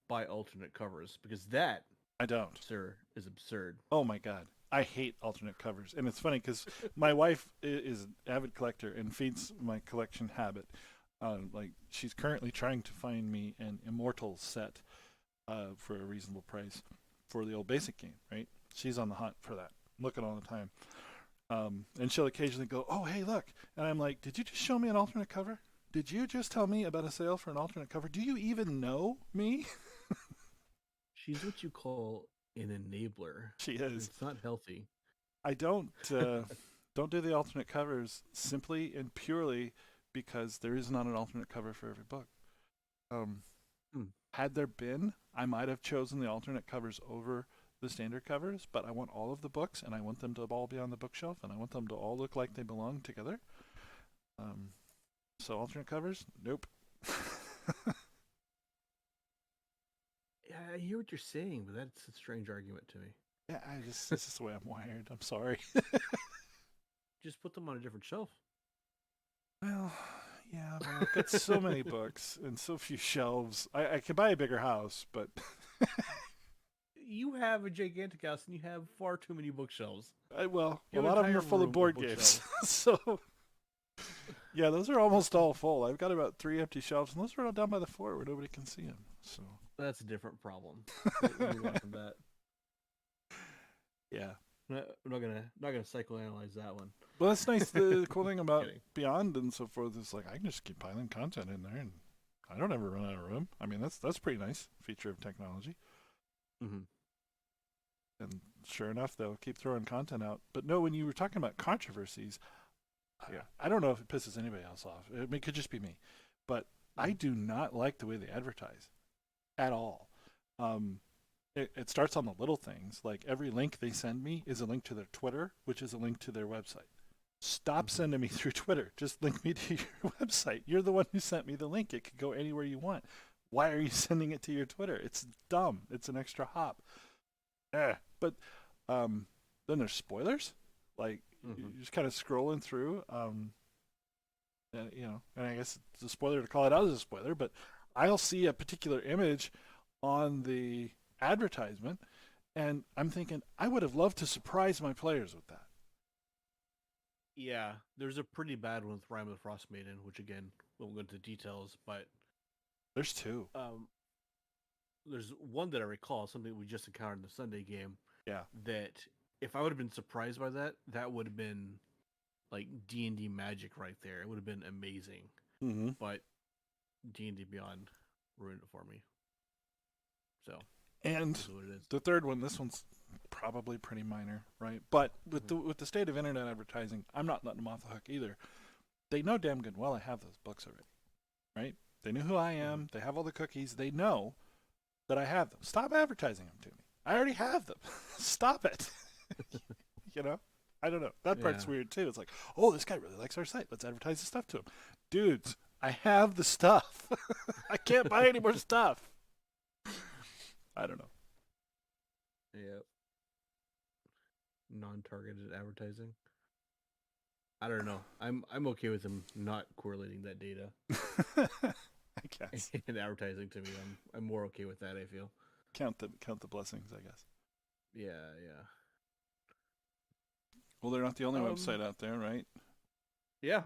buy alternate covers because that, I don't. sir, is absurd. Oh my god, I hate alternate covers, and it's funny because my wife is an avid collector and feeds my collection habit. Like she's currently trying to find me an Immortals set for a reasonable price for the old basic game. Right? She's on the hunt for that, looking all the time. And she'll occasionally go, "Oh, hey, look," and I'm like, "Did you just show me an alternate cover? Did you just tell me about a sale for an alternate cover? Do you even know me?" She's what you call an enabler. She is. It's not healthy. I don't do the alternate covers simply and purely because there is not an alternate cover for every book. Had there been, I might have chosen the alternate covers over the standard covers, but I want all of the books, and I want them to all be on the bookshelf, and I want them to all look like they belong together. So alternate covers, nope. Yeah, I hear what you're saying, but that's a strange argument to me. Yeah, this is the way I'm wired. I'm sorry. Just put them on a different shelf. Well, yeah, but I've got so many books and so few shelves. I could buy a bigger house, but You have a gigantic house and you have far too many bookshelves. a You lot have of an them are entire full room of board of games. bookshelves. So, yeah, those are almost all full. I've got about 3 empty shelves, and those are all down by the floor where nobody can see them. So, That's a different problem. We'll move on from that. yeah. I'm not gonna psychoanalyze that one. Well, that's nice. The cool thing about Kidding. Beyond and so forth is like I can just keep piling content in there, and I don't ever run out of room. I mean, that's pretty nice feature of technology. Mm-hmm. And sure enough, they'll keep throwing content out. But no, when you were talking about controversies, Yeah. I don't know if it pisses anybody else off. I mean, it could just be me, but I do not like the way they advertise at all. It starts on the little things. Like every link they send me is a link to their Twitter, which is a link to their website. Stop sending me through Twitter. Just link me to your website. You're the one who sent me the link. It could go anywhere you want. Why are you sending it to your Twitter? It's dumb. It's an extra hop. But then there's spoilers. Like you're just kind of scrolling through. And, and I guess it's a spoiler to call it out as a spoiler, but I'll see a particular image on the advertisement, and I'm thinking I would have loved to surprise my players with that. Yeah, there's a pretty bad one with Rime of the Frost Maiden, which again, we won't go into details, but There's 2. there's one that I recall, something we just encountered in the Sunday game. Yeah. That if I would have been surprised by that, that would have been like D&D magic right there. It would have been amazing. Mm-hmm. But D&D Beyond ruined it for me. So, And that's what it is. the third one, this one's probably pretty minor, right? But with the state of internet advertising, I'm not letting them off the hook either. They know damn good well I have those books already, right? They know who I am. They have all the cookies. They know that I have them. Stop advertising them to me. I already have them. Stop it. I don't know. That part's weird too. It's like, oh, this guy really likes our site. Let's advertise the stuff to him. Dudes, I have the stuff. I can't buy any more stuff. I don't know. Yep. Non-targeted advertising. I don't know. I'm okay with them not correlating that data I guess. and advertising to me. I'm more okay with that, I feel. Count the blessings, I guess. Yeah. Well, they're not the only website out there, right? Yeah.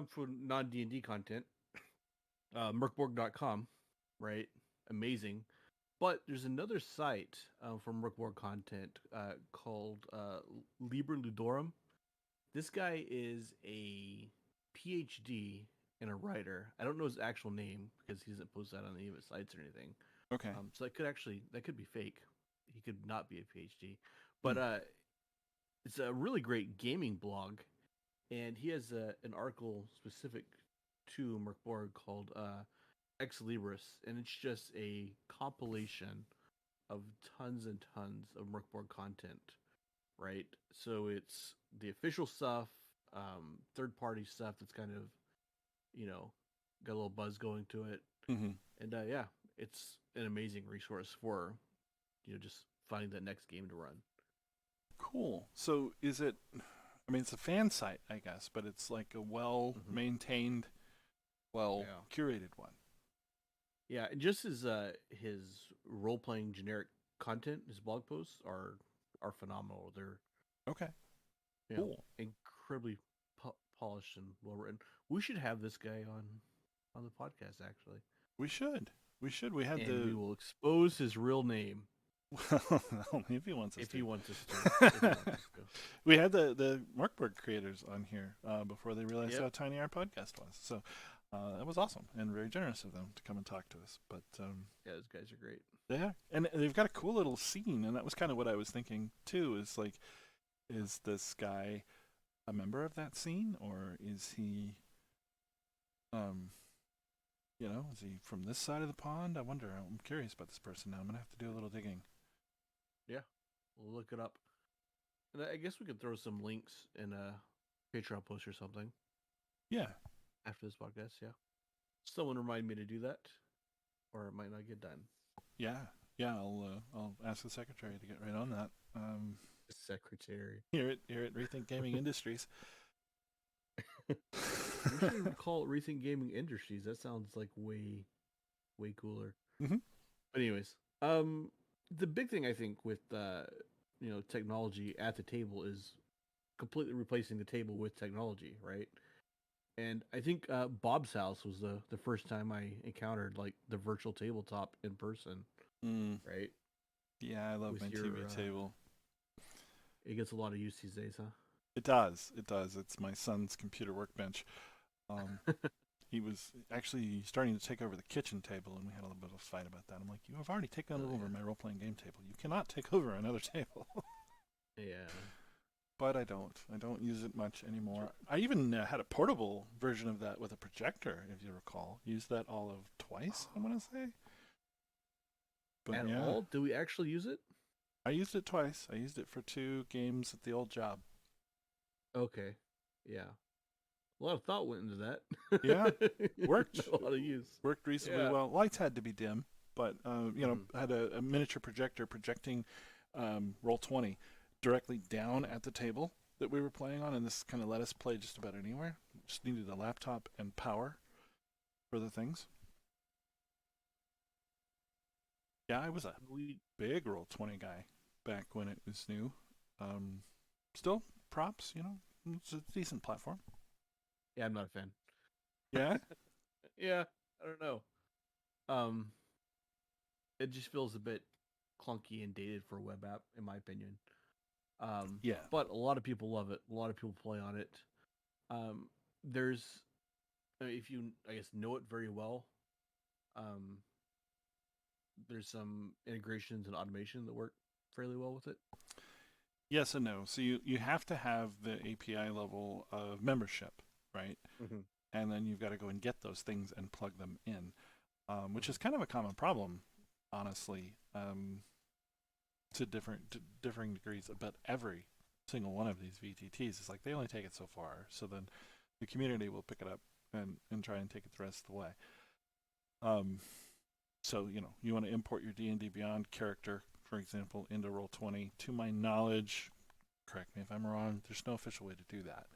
For non-D&D content. Merkborg.com, right? amazing. But there's another site from Rookborg content called Liber Ludorum. This guy is a PhD and a writer. I don't know his actual name because he doesn't post that on any of his sites or anything. Okay. So that could be fake. He could not be a PhD, Hmm. but it's a really great gaming blog, and he has an article specific to Merkborg called Ex Libris, and it's just a compilation of tons and tons of Merkborg content. Right, so it's the official stuff, third party stuff that's kind of got a little buzz going to it, Mm-hmm. and yeah, it's an amazing resource for just finding that next game to run. Cool. So is it? I mean, it's a fan site, I guess, but it's like a well Mm-hmm. maintained, well Yeah. curated one. Yeah, and just his role playing generic content, his blog posts are phenomenal. They're Okay. you know Cool. incredibly polished and well written. We should have this guy on the podcast actually, We should. We should. We had and we the. will expose his real name Well, only if he wants us if to. he wants us to. If he wants us to. We had the Markberg creators on here before they realized Yep. how tiny our podcast was. So that was awesome and very generous of them to come and talk to us. But Yeah, those guys are great. they are, and they've got a cool little scene, and that was kind of what I was thinking too. Is like, is this guy a member of that scene, or is he, um, is he from this side of the pond? I wonder. I'm curious about this person now. I'm gonna have to do a little digging. Yeah, we'll look it up. And I guess we could throw some links in a Patreon post or something Yeah, after this podcast. Yeah, someone remind me to do that, or it might not get done. yeah, yeah. I'll ask the secretary to get right on that. Secretary. Here at Rethink Gaming Industries. We should call it Rethink Gaming Industries. That sounds like way cooler. Mhm. But anyways, the big thing I think with technology at the table is completely replacing the table with technology, right? And I think Bob's house was the first time I encountered like the virtual tabletop in person, Mm, right? yeah, I love With my your TV table. it gets a lot of use these days, huh? It does. It does. It's my son's computer workbench. Um, he was actually starting to take over the kitchen table, and we had a little bit of a fight about that. I'm like, you have already taken Oh, over yeah. my role playing game table. You cannot take over another table. Yeah. But I don't. I don't use it much anymore. I even had a portable version of that with a projector, if you recall. Used that all of twice, I want to say. But At yeah, all? Do we actually use it? I used it twice. I used it for 2 games at the old job. Okay. Yeah. A lot of thought went into that. Yeah, worked. Not a lot of use. Worked reasonably Yeah. well. Lights had to be dim, but Mhm. I had a miniature projector projecting Roll 20 directly down at the table that we were playing on, and this kind of let us play just about anywhere. Just needed a laptop and power for the things. Yeah, I was a We big Roll 20 guy back when it was new. Still props, it's a decent platform. Yeah, I'm not a fan. Yeah. Yeah, I don't know. Um, it just feels a bit clunky and dated for a web app, in my opinion. Yeah. But a lot of people love it. A lot of people play on it. There's, if you, I guess, know it very well, um, there's some integrations and automation that work fairly well with it. Yes and no. So you have to have the API level of membership, right? Mm-hmm. And then you've got to go and get those things and plug them in, which is kind of a common problem, honestly, to differing degrees. But every single one of these VTTs is like they only take it so far. So then the community will pick it up and try and take it the rest of the way. So you want to import your D&D Beyond character, for example, into Roll20. To my knowledge, correct me if I'm wrong, there's no official way to do that.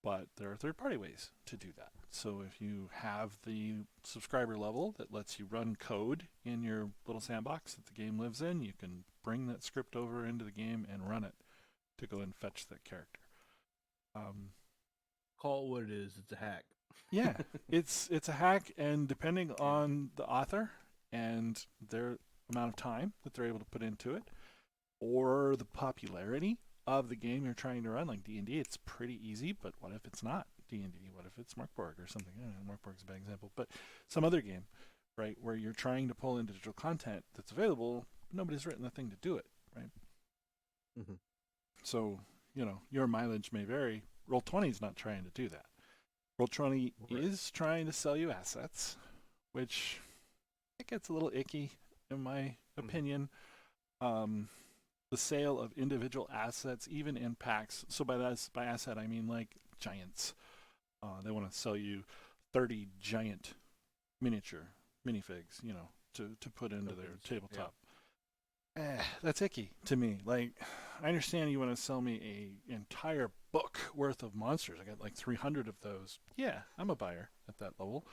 But there are third-party ways to do that. So if you have the subscriber level that lets you run code in your little sandbox that the game lives in, you can bring that script over into the game and run it to go and fetch that character. Call it what it is. It's a hack. Yeah, it's a hack, and depending on the author, and their amount of time that they're able to put into it, or the popularity of the game you're trying to run. Like D&D, it's pretty easy, but what if it's not D&D? What if it's Markborg or something? I don't know, Markborg's a bad example, but some other game, right, where you're trying to pull in digital content that's available, but nobody's written the thing to do it, right? Mm-hmm. So, your mileage may vary. Roll20 is not trying to do that. Roll20 Right. is trying to sell you assets, which it gets a little icky, in my opinion. The sale of individual assets, even in packs. So by asset, I mean like giants. They want to sell you 30 giant miniature minifigs, to put into their Tokens. tabletop. That's icky to me. Like, I understand you want to sell me a entire book worth of monsters. I got like 300 of those. Yeah, I'm a buyer at that level.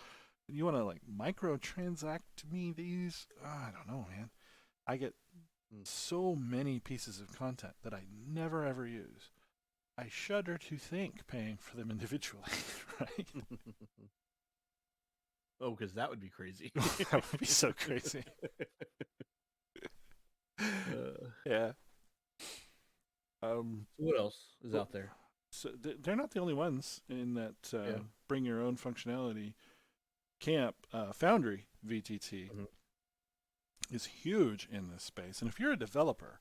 You want to like microtransact me these? I don't know, man. I get Mm. so many pieces of content that I never ever use. I shudder to think paying for them individually, right? Oh, because that would be crazy. That would be so crazy. Yeah. So what else is out there? So they're not the only ones in that Yeah. bring your own functionality camp. Foundry VTT Mhm. is huge in this space, and if you're a developer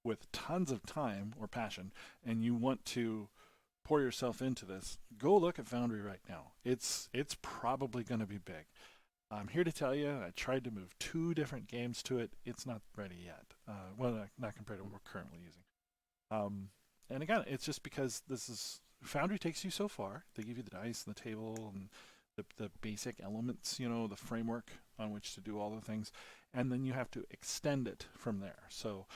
with tons of time or passion and you want to pour yourself into this, go look at Foundry right now. It's probably going to be big. I'm here to tell you, I tried to move 2 different games to it. It's not ready yet. Well, not compared to what we're currently using. And again, it's just because this is Foundry takes you so far. They give you the dice and the table and the basic elements, the framework on which to do all the things, and then you have to extend it from there. So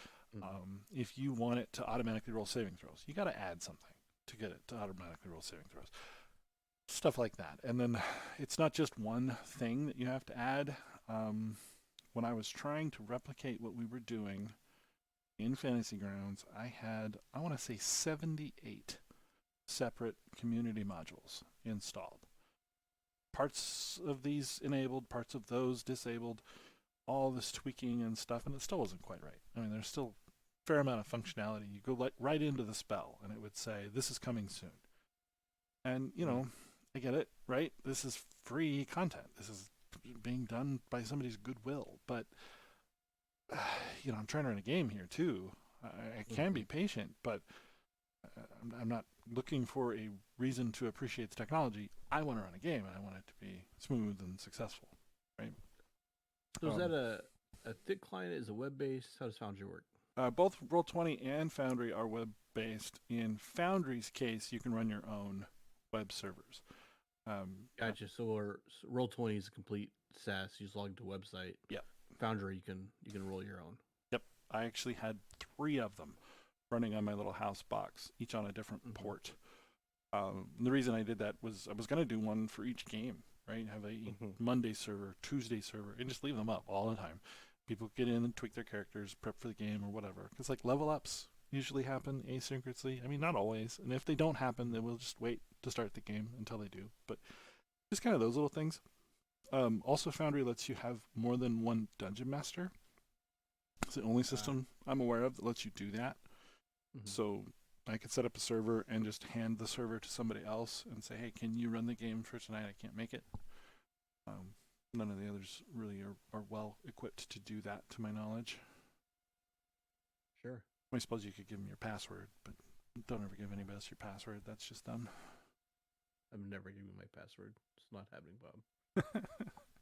if you want it to automatically roll saving throws, you got to add something to get it to automatically roll saving throws. Stuff like that. And then it's not just one thing that you have to add. When I was trying to replicate what we were doing in Fantasy Grounds, I had, I want to say, 78 separate community modules installed. Parts of these enabled, parts of those disabled, all this tweaking and stuff, and it still wasn't quite right. I mean, there's still a fair amount of functionality. You go right into the spell, and it would say, "This is coming soon." And, I get it, right? This is free content. This is being done by somebody's goodwill. But, I'm trying to run a game here, too. I can be patient, but I'm not looking for a reason to appreciate the technology. I want to run a game, and I want it to be smooth and successful, right? So is that a thick client? Is it web based? How does Foundry work? Both Roll20 and Foundry are web-based. In Foundry's case, you can run your own web servers. Gotcha. So Roll20 is a complete SaaS. You just log into a website. Yep. Foundry, you can roll your own. Yep. I actually had 3 of them running on my little house box, each on a different port. The reason I did that was I was going to do one for each game, right? Have a Monday server, Tuesday server, and just leave them up all the time. People get in and tweak their characters, prep for the game or whatever. Because like level ups usually happen asynchronously. I mean, not always. And if they don't happen, then we'll just wait to start the game until they do. But just kind of those little things. Also, Foundry lets you have more than one dungeon master. It's the only system I'm aware of that lets you do that. So I could set up a server and just hand the server to somebody else and say, "Hey, can you run the game for tonight? I can't make it." None of the others really are well equipped to do that, to my knowledge. Sure. I suppose you could give them your password, but don't ever give anybody else your password. That's just dumb. I'm never giving my password. It's not happening, Bob.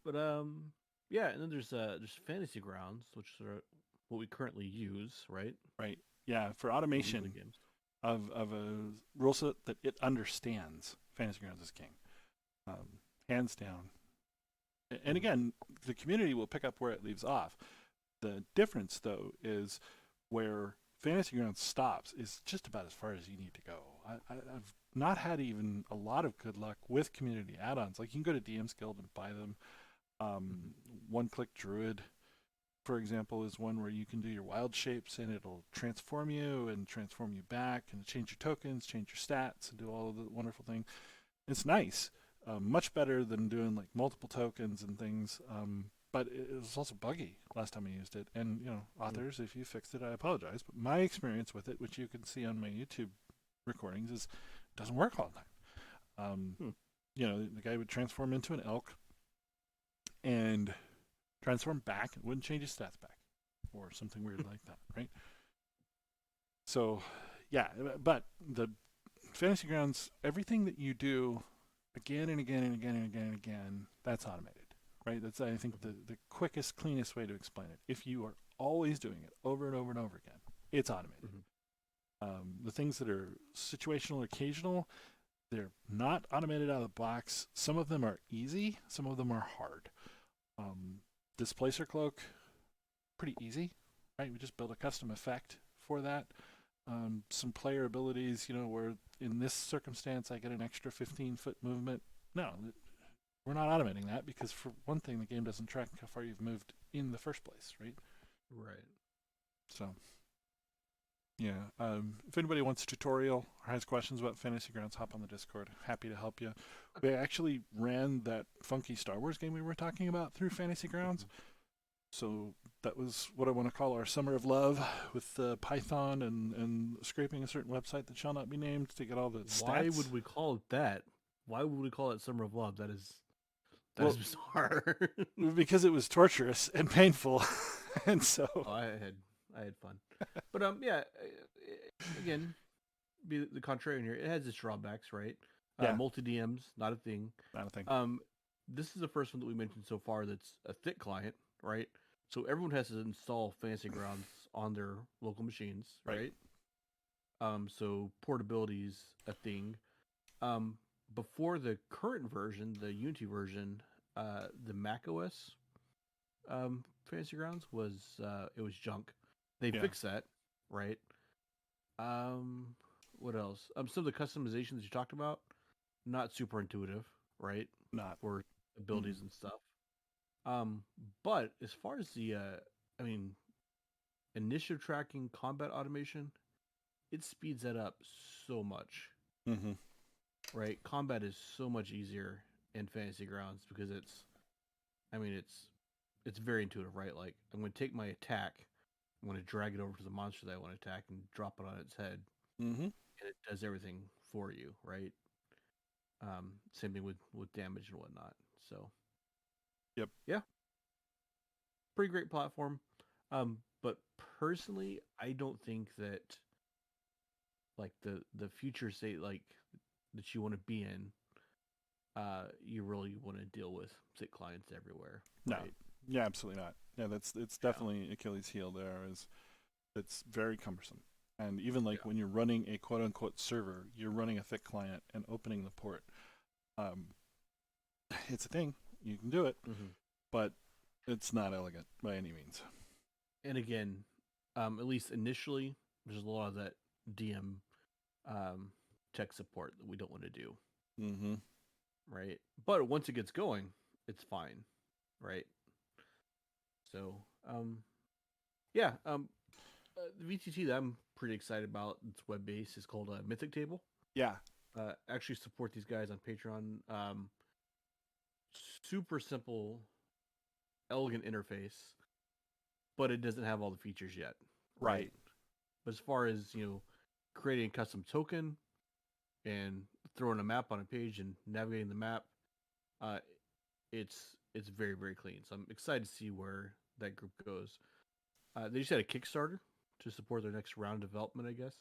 But yeah, and then there's Fantasy Grounds, which are what we currently use, right? Right. Yeah, for For automation games. of a rule set that it understands, Fantasy Grounds is king. Hands down. And again, the community will pick up where it leaves off. The difference, though, is where Fantasy Grounds stops is just about as far as you need to go. I've not had even a lot of good luck with community add-ons. Like you can go to DM's Guild and buy them. One Click Druid, for example, is one where you can do your wild shapes and it'll transform you and transform you back and change your tokens, change your stats, and do all of the wonderful things. It's nice. Much better than doing like multiple tokens and things. but it was also buggy last time I used it. And Mm. authors, if you fixed it, I apologize. But my experience with it, which you can see on my YouTube recordings, is it doesn't work all the time. Hmm. The guy would transform into an elk and transform back, and wouldn't change his stats back, or something weird like that, right? So, yeah, but the Fantasy Grounds, everything that you do again and again and again and again and again, that's automated, right? That's, I think, the quickest, cleanest way to explain it. If you are always doing it over and over and over again, it's automated. Mhm. The things that are situational or occasional, they're not automated out of the box. Some of them are easy, some of them are hard. Displacer Cloak, pretty easy, right? We just build a custom effect for that. Some player abilities, where in this circumstance I get an extra 15-foot movement. No, we're not automating that because, for one thing, the game doesn't track how far you've moved in the first place, right? Right. So, yeah. If anybody wants a tutorial or has questions about Fantasy Grounds, hop on the Discord. Happy to help you. We actually ran that funky Star Wars game we were talking about through Fantasy Grounds. So that was what I want to call our summer of love, with Python and scraping a certain website that shall not be named to get all the stats. Why would we call it that? Why would we call it Summer of Love? That is Well, bizarre. because it was torturous and painful, and so Oh, I had fun, but yeah. Again, be the contrarian here. It has its drawbacks, right? Yeah. Multi DMs, not a thing. not a thing. This is the first one that we mentioned so far that's a thick client, right? So everyone has to install Fantasy Grounds on their local machines, Right. right? So portability is a thing. Before the current version, the Unity version, the Mac OS Fantasy Grounds was it was junk. They Yeah. fixed that, right? Um, what else? Some of the customizations you talked about, not super intuitive, right? Not. For abilities and stuff. Um, but as far as the, I mean, initiative tracking, combat automation, it speeds that up so much, Mm-hmm. right? Combat is so much easier in Fantasy Grounds because I mean, it's very intuitive, right? Like I'm going to take my attack, I'm going to drag it over to the monster that I want to attack and drop it on its head, Mm-hmm. and it does everything for you, right? Same thing with damage and whatnot. So, Yep. yeah, pretty great platform. But personally, I don't think that like the future state like that you want to be in, you really want to deal with sick clients everywhere, No. right? Yeah, absolutely not. Yeah, it's definitely Achilles' heel. There is, it's very cumbersome. And even like Yeah. when you're running a quote unquote server, you're running a thick client and opening the port. Um, it's a thing. You can do it, Mm-hmm. but it's not elegant by any means. And again, at least initially, there's a lot of that DM um, tech support that we don't want to do, Mm-hmm. right? But once it gets going, it's fine, right? So, yeah, the VTT that I'm pretty excited about, it's web based, is called Mythic Table. Yeah. Actually support these guys on Patreon. Super simple, elegant interface, but it doesn't have all the features yet, Right. right? But as far as creating a custom token and throwing a map on a page and navigating the map, uh, it's very very clean. So I'm excited to see where that group goes. They just had a Kickstarter to support their next round of development, I guess.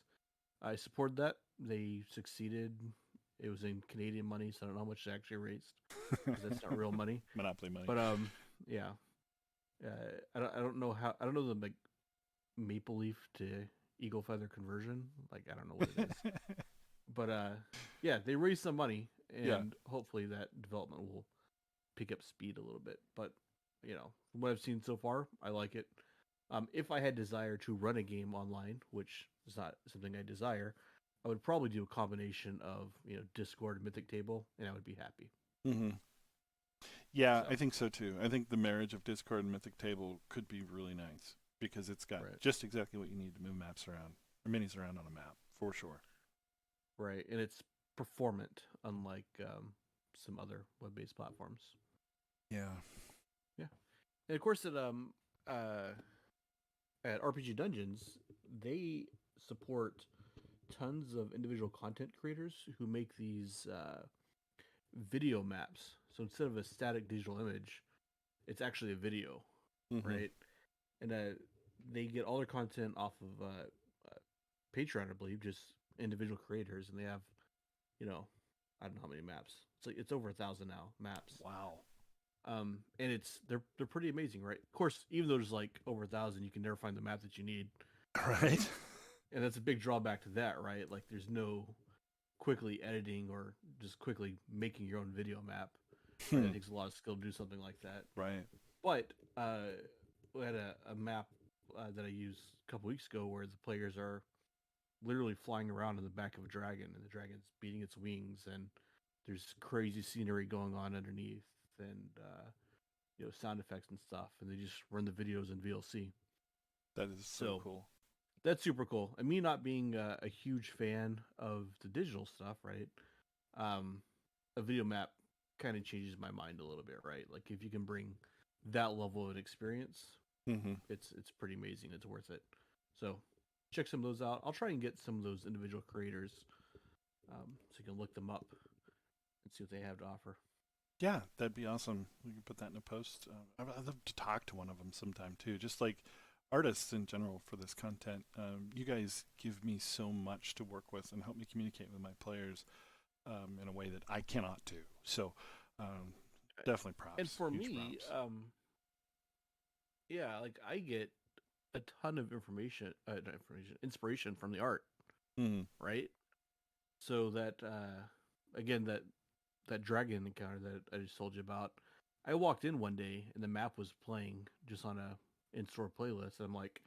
I supported that. They succeeded. It was in Canadian money, so I don't know how much they actually raised because that's not real money. Monopoly money. But yeah, I don't know how I don't know the like maple leaf to eagle feather conversion. Like I don't know what it is. But yeah, they raised some money, and Yeah. hopefully that development will pick up speed a little bit. But from what I've seen so far, I like it. If I had desire to run a game online, which is not something I desire, I would probably do a combination of Discord and Mythic Table, and I would be happy. Mm-hmm. Yeah, So, I think so too. I think the marriage of Discord and Mythic Table could be really nice because it's got right, just exactly what you need to move maps around or minis around on a map for sure. right, and it's performant, unlike some other web-based platforms. Yeah. Yeah. And of course, at RPG Dungeons, they support tons of individual content creators who make these video maps. So instead of a static digital image, it's actually a video, Mm-hmm. right? And they get all their content off of Patreon, I believe, just individual creators, and they have, you know, I don't know how many maps. It's over 1,000 now maps. Wow. And they're pretty amazing, right? Of course, even though there's like over 1,000, you can never find the map that you need, Right. and that's a big drawback to that, right? Like, there's no quickly editing or just quickly making your own video map, right? Hmm. It takes a lot of skill to do something like that. Right. But we had a map that I used a couple weeks ago where the players are literally flying around in the back of a dragon, and the dragon's beating its wings, and there's crazy scenery going on underneath, and sound effects and stuff, and they just run the videos in VLC. That is so So cool. that's super cool. And me not being a huge fan of the digital stuff, right? Um, a video map kind of changes my mind a little bit, right? Like, if you can bring that level of experience, Mm-hmm. it's pretty amazing. It's worth it. So check some of those out. I'll try and get some of those individual creators, so you can look them up and see what they have to offer. Yeah, that'd be awesome. We can put that in a post. I'd love to talk to one of them sometime too. Just like artists in general for this content. You guys give me so much to work with and help me communicate with my players in a way that I cannot do. So um, definitely And props. for Huge me, props. yeah, like, I get a ton of inspiration from the art, Mm, right? So that again, that dragon encounter that I just told you about, I walked in one day and the map was playing just on a in-store playlist. And I'm like,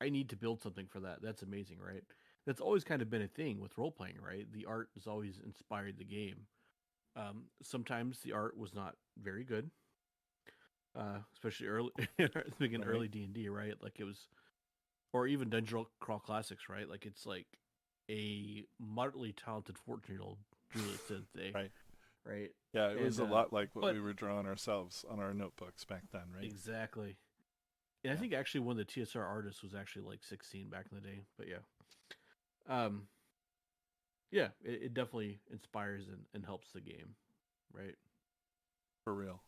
I need to build something for that. That's amazing, right? That's always kind of been a thing with role playing, right? The art has always inspired the game. Sometimes the art was not very good, especially early, thinking right. early D&D, right? Like, it was, or even Dungeon Crawl Classics, right? Like, it's like a moderately talented 14-year-old drew this today, Right. right? Yeah, it was And a lot like what but we were drawing ourselves on our notebooks back then, right? exactly. And I Yeah. think actually one of the TSR artists was actually like 16 back in the day. But yeah, um, yeah, it definitely inspires and helps the game, right? For real.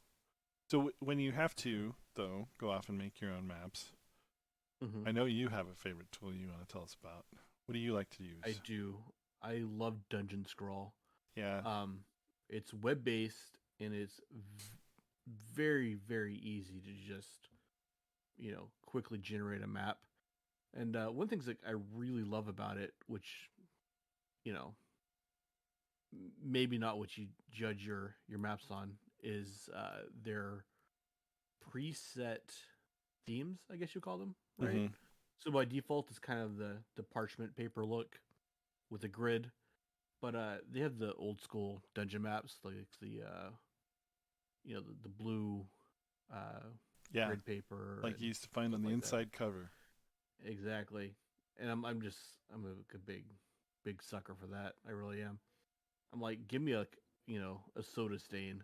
So when you have to, though, go off and make your own maps, Mm-hmm. I know you have a favorite tool you want to tell us about. What do you like to I use? do. I love Dungeon Scroll. Yeah. Um, it's web based and it's very very easy to just quickly generate a map. And one thing that I really love about it, which you know maybe not what you judge your maps on, is their preset themes, I guess you call them, right? Mm-hmm. So by default, it's kind of the parchment paper look with a grid, but they have the old school dungeon maps, like the the blue uh, Yeah. grid paper Like and you used to find stuff on the like that. inside cover. Exactly, and I'm a big sucker for that. I really am. I'm like, give me a soda stain,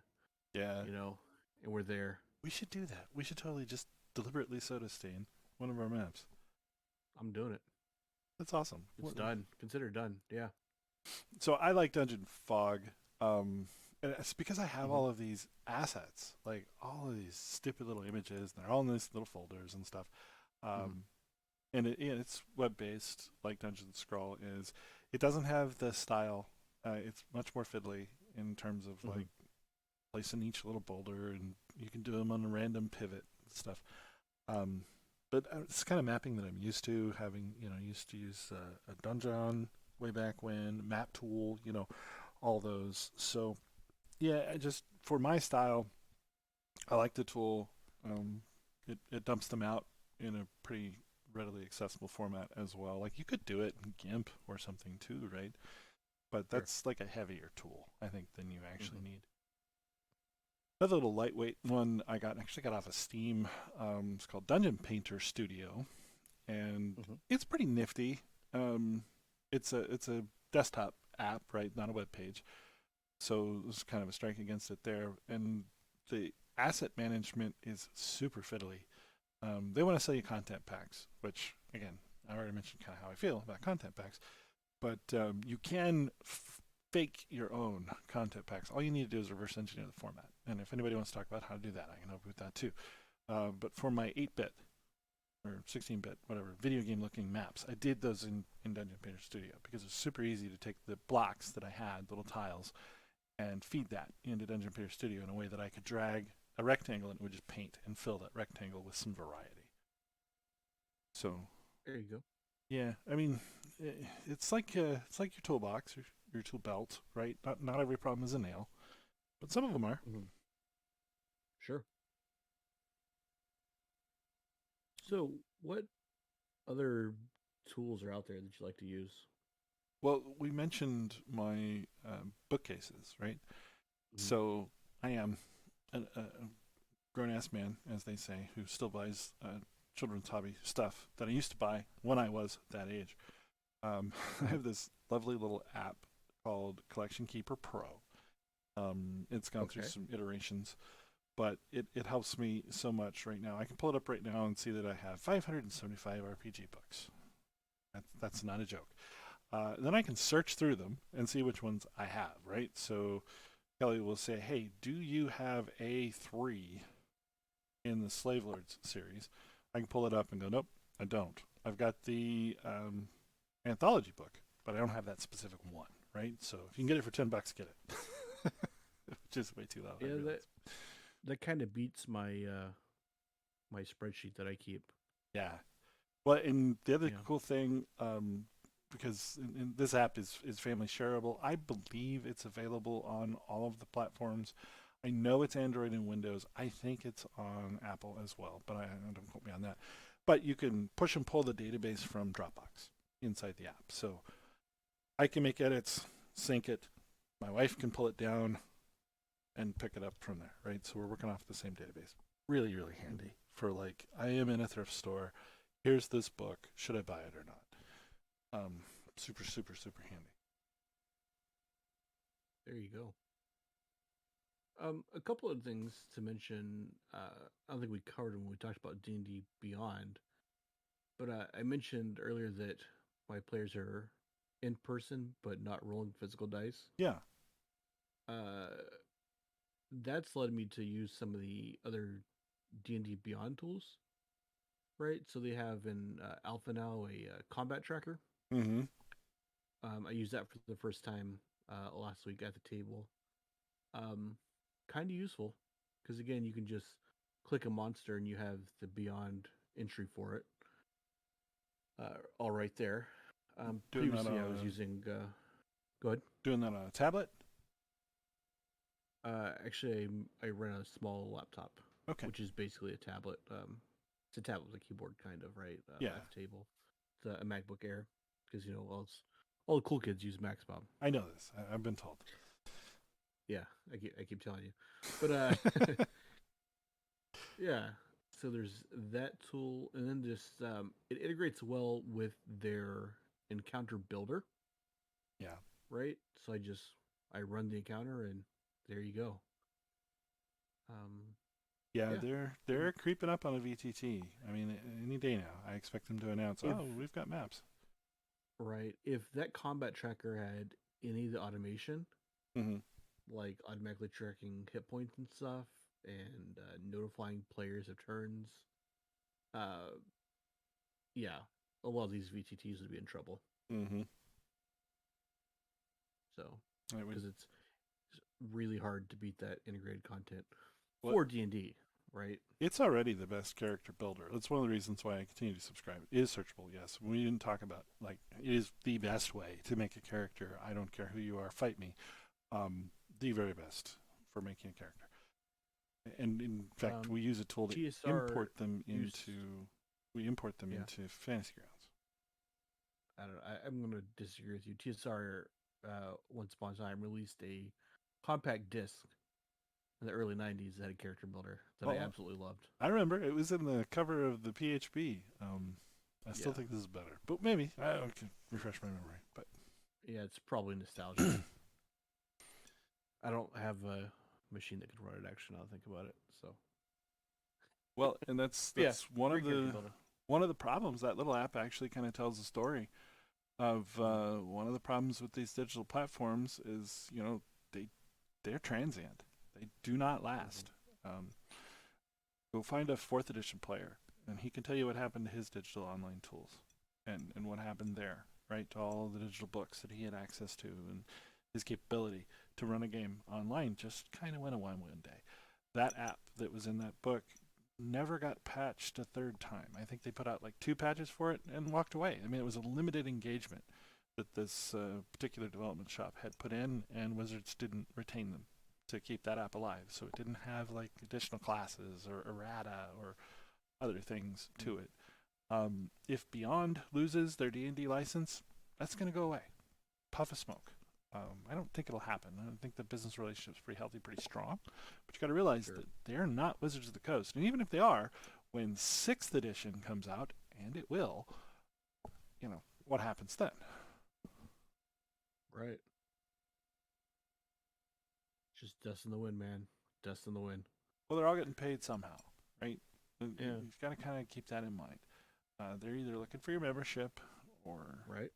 Yeah. you know, and we're there. We should do that. We should totally just deliberately soda stain one of our maps. I'm doing it. That's awesome. It's done. Consider done. Yeah. So I like Dungeon Fog. And it's because I have Mm-hmm. all of these assets, like all of these stupid little images, and they're all in these little folders and stuff. Mm-hmm. Um, and it's web based, like Dungeon Scroll is. It doesn't have the style. It's much more fiddly in terms of Mm-hmm. like placing each little boulder, and you can do them on a random pivot and stuff. Um, but it's kind of mapping that I'm used to having. Used to use a dungeon way back when, map tool. All those. So yeah, I just for my style, I like the tool. It dumps them out in a pretty readily accessible format as well. Like you could do it in GIMP or something too, right? But Sure. that's like a heavier tool, I think, than you Mm-hmm. actually need. Another little lightweight one I got off of Steam. It's called Dungeon Painter Studio, and Mm-hmm. it's pretty nifty. Um, it's a desktop app, right? Not a web page. So there's kind of a strike against it there. And the asset management is super fiddly. They want to sell you content packs, which, again, I already mentioned kind of how I feel about content packs, but you can fake your own content packs. All you need to do is reverse engineer the format. And if anybody wants to talk about how to do that, I can help you with that too. But for my 8-bit or 16-bit, whatever, video game looking maps, I did those in Dungeon Painter Studio because it was super easy to take the blocks that I had, little tiles, and feed that into Dungeon Painter Studio in a way that I could drag a rectangle and it would just paint and fill that rectangle with some variety. So There you go. yeah, I mean, it's like your toolbox, your tool belt, right? Not every problem is a nail, but some of them are. Mm-hmm. Sure. So, what other tools are out there that you like to use? Well, we mentioned my bookcases, right? Mm-hmm. So I am a grown ass man, as they say, who still buys children's hobby stuff that I used to buy when I was that age. I have this lovely little app called Collection Keeper Pro. It's gone through Okay. some iterations, but it helps me so much right now. I can pull it up right now and see that I have 575 RPG books. That's not a joke. Then I can search through them and see which ones I have, right? So Kelly will say, hey, do you have A3 in the Slave Lords series? I can pull it up and go, nope, I don't. I've got the anthology book, but I don't have that specific one, right? So if you can get it for $10, get it. Which is way too low. I Yeah, realize. that kind of beats my spreadsheet that I keep. Yeah. Well, and the other Yeah. cool thing, because this app is family shareable, I believe it's available on all of the platforms. I know it's Android and Windows. I think it's on Apple as well, but I don't quote me on that. But you can push and pull the database from Dropbox inside the app. So I can make edits, sync it. My wife can pull it down and pick it up from there, right? So we're working off the same database. Really, really handy for like, I am in a thrift store. Here's this book. Should I buy it or not? Super, super, super handy. There you go. A couple of things to mention. I don't think we covered when we talked about D&D Beyond, but I mentioned earlier that my players are in person but not rolling physical dice. Yeah. Uh, that's led me to use some of the other D&D Beyond tools, right? So they have in Alpha now a combat tracker. Mm-hmm. I used that for the first time last week at the table. Um, kind of useful because again, you can just click a monster and you have the Beyond entry for it, all right there. Doing that Previously, I was on using. Go ahead. doing that on a tablet. Actually, I run a small laptop, Okay. which is basically a tablet. It's a tablet with a keyboard, kind of, right? Yeah, At the table. It's a MacBook Air because all the cool kids use Macs, Bob. I know this. I've been told. Yeah, I keep telling you, but yeah. So there's that tool, and then just it integrates well with their encounter builder, Yeah. right? So I run the encounter, and there you go. Um, Yeah, yeah. they're creeping up on a VTT. I mean, any day now, I expect them to announce, If "Oh, we've got maps." right, if that combat tracker had any of the automation, Mm-hmm. like automatically tracking hit points and stuff, and notifying players of turns, uh, yeah, a lot of these VTTs would be in trouble. Mm-hmm. So It would. because it's really hard to beat that integrated content What? for D&D, right? It's already the best character builder. That's one of the reasons why I continue to subscribe. It is searchable, yes. We didn't talk about like it is the best way to make a character. I don't care who you are, fight me. The very best for making a character. And in fact, Um, we use a tool to TSR import them used, into we import them yeah, into Fantasy Grounds. I don't know. I'm going to disagree with you. TSR, once upon a time, released a compact disc in the early 90s that had a character builder that I Well, absolutely loved. I remember it was in the cover of the PHP. I still Yeah. think this is better, but maybe I can refresh my memory. But Yeah, it's probably nostalgia. I don't have machine that could run it. Actually, now that I think about it. So Well, and that's but yeah, that's one of great character the builder. one of the problems. That little app actually kind of tells the story of one of the problems with these digital platforms is, they they're transient. They do not last. Um, Go find a fourth edition player, and he can tell you what happened to his digital online tools, and what happened there, right? To all the digital books that he had access to, and his capability to run a game online just kind of went away one day. That app that was in that book never got patched a third time. I think they put out like 2 patches for it and walked away. I mean, it was a limited engagement that this particular development shop had put in, and Wizards didn't retain them to keep that app alive. So it didn't have like additional classes or errata or other things to it. If Beyond loses their D&D license, that's going to go away. Puff of smoke. I don't think it'll happen. I think the business relationship's pretty healthy, pretty strong. But you got to realize that they're not Wizards of the Coast. And even if they are, when 6th edition comes out, and it will, what happens then? Right. Just dust in the wind, man. Dust in the wind. Well, they're all getting paid somehow, right? Yeah. You've got to kind of keep that in mind. They're either looking for your membership, or Right.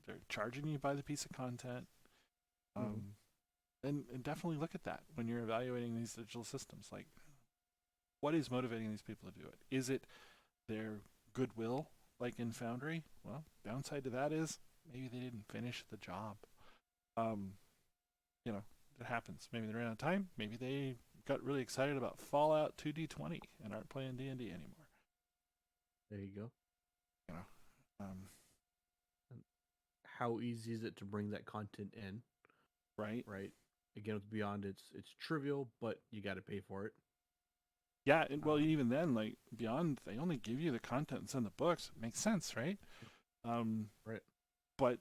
they're charging you by the piece of content. And definitely look at that when you're evaluating these digital systems. Like, what is motivating these people to do it? Is it their goodwill, like in Foundry? Well, downside to that is maybe they didn't finish the job. Um, it happens. Maybe they ran out of time. Maybe they got really excited about Fallout 2D20 and aren't playing D&D anymore. There you go. You know, um, How easy is it to bring that content in? right? Right. Again, with Beyond, it's trivial, but you got to pay for it. Yeah, well, even then, like Beyond, they only give you the content that's in the books. It makes sense, right? Right. But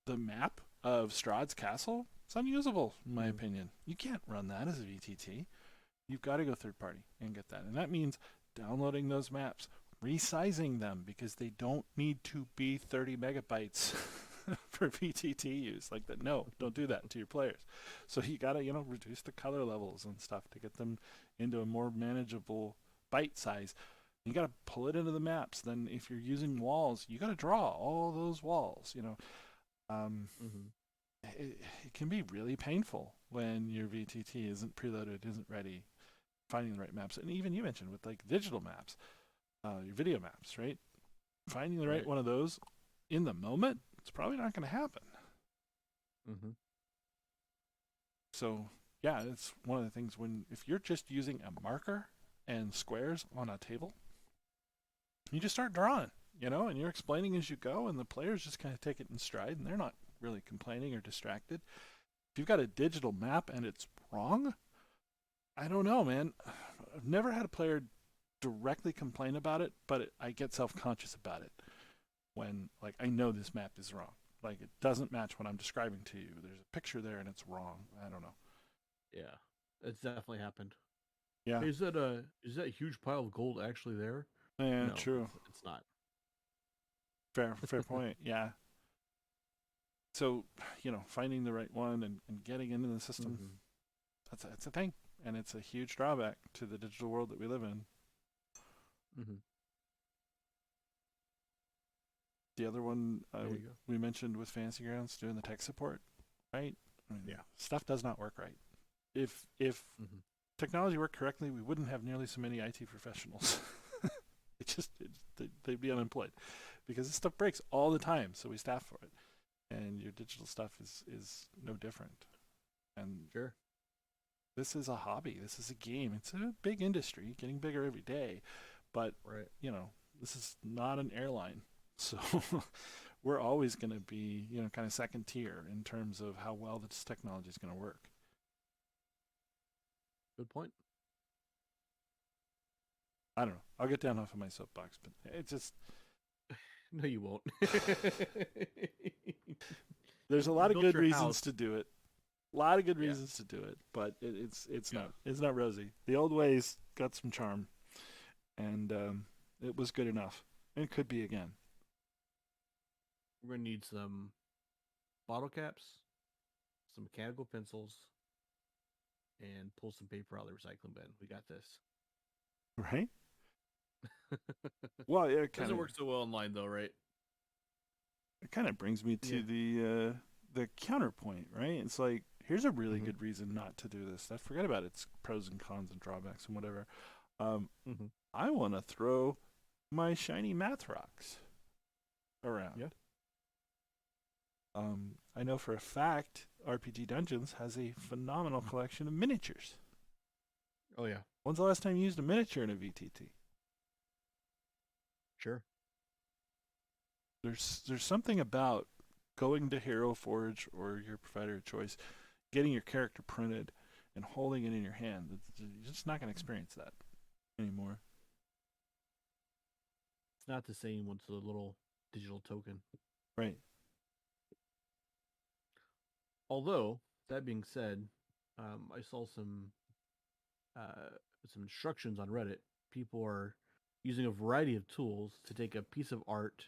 the map of Strahd's castle, it's unusable, in my opinion. You can't run that as a VTT. You've got to go third party and get that. And that means downloading those maps, resizing them because they don't need to be 30 megabytes for VTT use. Like that, no, don't do that to your players. So you got to, reduce the color levels and stuff to get them into a more manageable byte size. You got to pull it into the maps. Then if you're using walls, you got to draw all those walls. It can be really painful when your VTT isn't preloaded, isn't ready, finding the right maps. And even you mentioned with like digital maps, your video maps, right? Finding the right one of those in the moment, it's probably not going to happen. So yeah, it's one of the things if you're just using a marker and squares on a table, you just start drawing, and you're explaining as you go, and the players just kind of take it in stride, and they're not really complaining or distracted. If you've got a digital map and it's wrong, I don't know, man. I've never had a player directly complain about it, but I get self-conscious about it when, like, I know this map is wrong. Like, it doesn't match what I'm describing to you. There's a picture there and it's wrong. I don't know. Yeah, it's definitely happened. Yeah. Hey, is that huge pile of gold actually there? Yeah, No, true. it's not. Fair point. Yeah. So, finding the right one and getting into the system, that's a thing. And it's a huge drawback to the digital world that we live in. The other one we mentioned with Fantasy Grounds, doing the tech support, right? I mean, stuff does not work right. If technology worked correctly, we wouldn't have nearly so many IT professionals. They'd be unemployed because this stuff breaks all the time. So we staff for it, and your digital stuff is no different. And this is a hobby. This is a game. It's a big industry, getting bigger every day. But this is not an airline. So we're always going to be, kind of second tier in terms of how well this technology is going to work. Good point. I don't know. I'll get down off of my soapbox, but it just... No, you won't. There's a lot of good reasons to do it. A lot of good reasons to do it, but it's not rosy. The old ways got some charm, and it was good enough. And it could be again. We're going to need some bottle caps, some mechanical pencils, and pull some paper out of the recycling bin. We got this. Right? Well, it kind Doesn't of work so well online though, right? brings me to Yeah. the counterpoint, right? It's like here's a really Mm-hmm. good reason not to do this. I forget about its pros and cons and drawbacks and whatever. Um, Mm-hmm. I want to throw my shiny math rocks around. Yeah. I know for a fact RPG Dungeons has a phenomenal collection of miniatures. Oh yeah. When's the last time you used a miniature in a VTT? Sure. There's something about going to Hero Forge or your provider of choice, getting your character printed, and holding it in your hand. You're just not going to experience that anymore. It's not the same with the little digital token. Right. Although that being said, I saw some instructions on Reddit. People are using a variety of tools to take a piece of art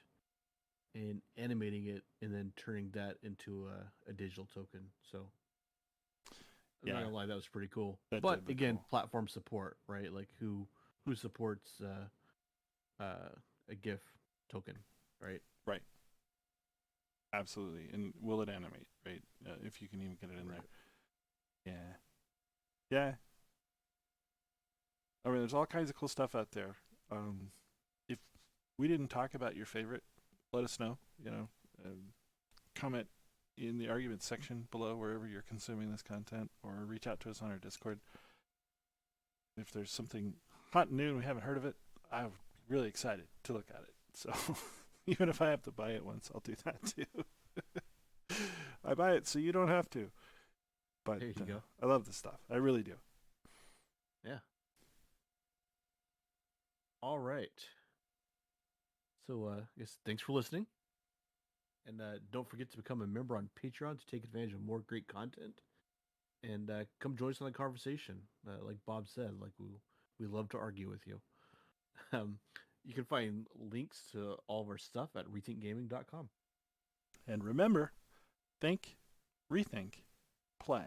and animating it, and then turning that into a digital token. So I'm not Yeah, gonna lie, that was pretty cool. that But did look again, cool. platform support, right? Like who supports a GIF token, right? Right. Absolutely. And will it animate? Right. If you can even get it in Right. there. Yeah. Yeah. I mean, there's all kinds of cool stuff out there. If we didn't talk about your favorite, let us know. Comment in the argument section below wherever you're consuming this content, or reach out to us on our Discord. If there's something hot and new and we haven't heard of it, I'm really excited to look at it. So even if I have to buy it once, I'll do that too. I buy it so you don't have to. But There you go. I love this stuff. I really do. Yeah. All right. So I guess thanks for listening. And don't forget to become a member on Patreon to take advantage of more great content. And come join us on the conversation. Like Bob said, like we love to argue with you. Um, you can find links to all of our stuff at rethinkgaming.com. And remember, think, rethink, play.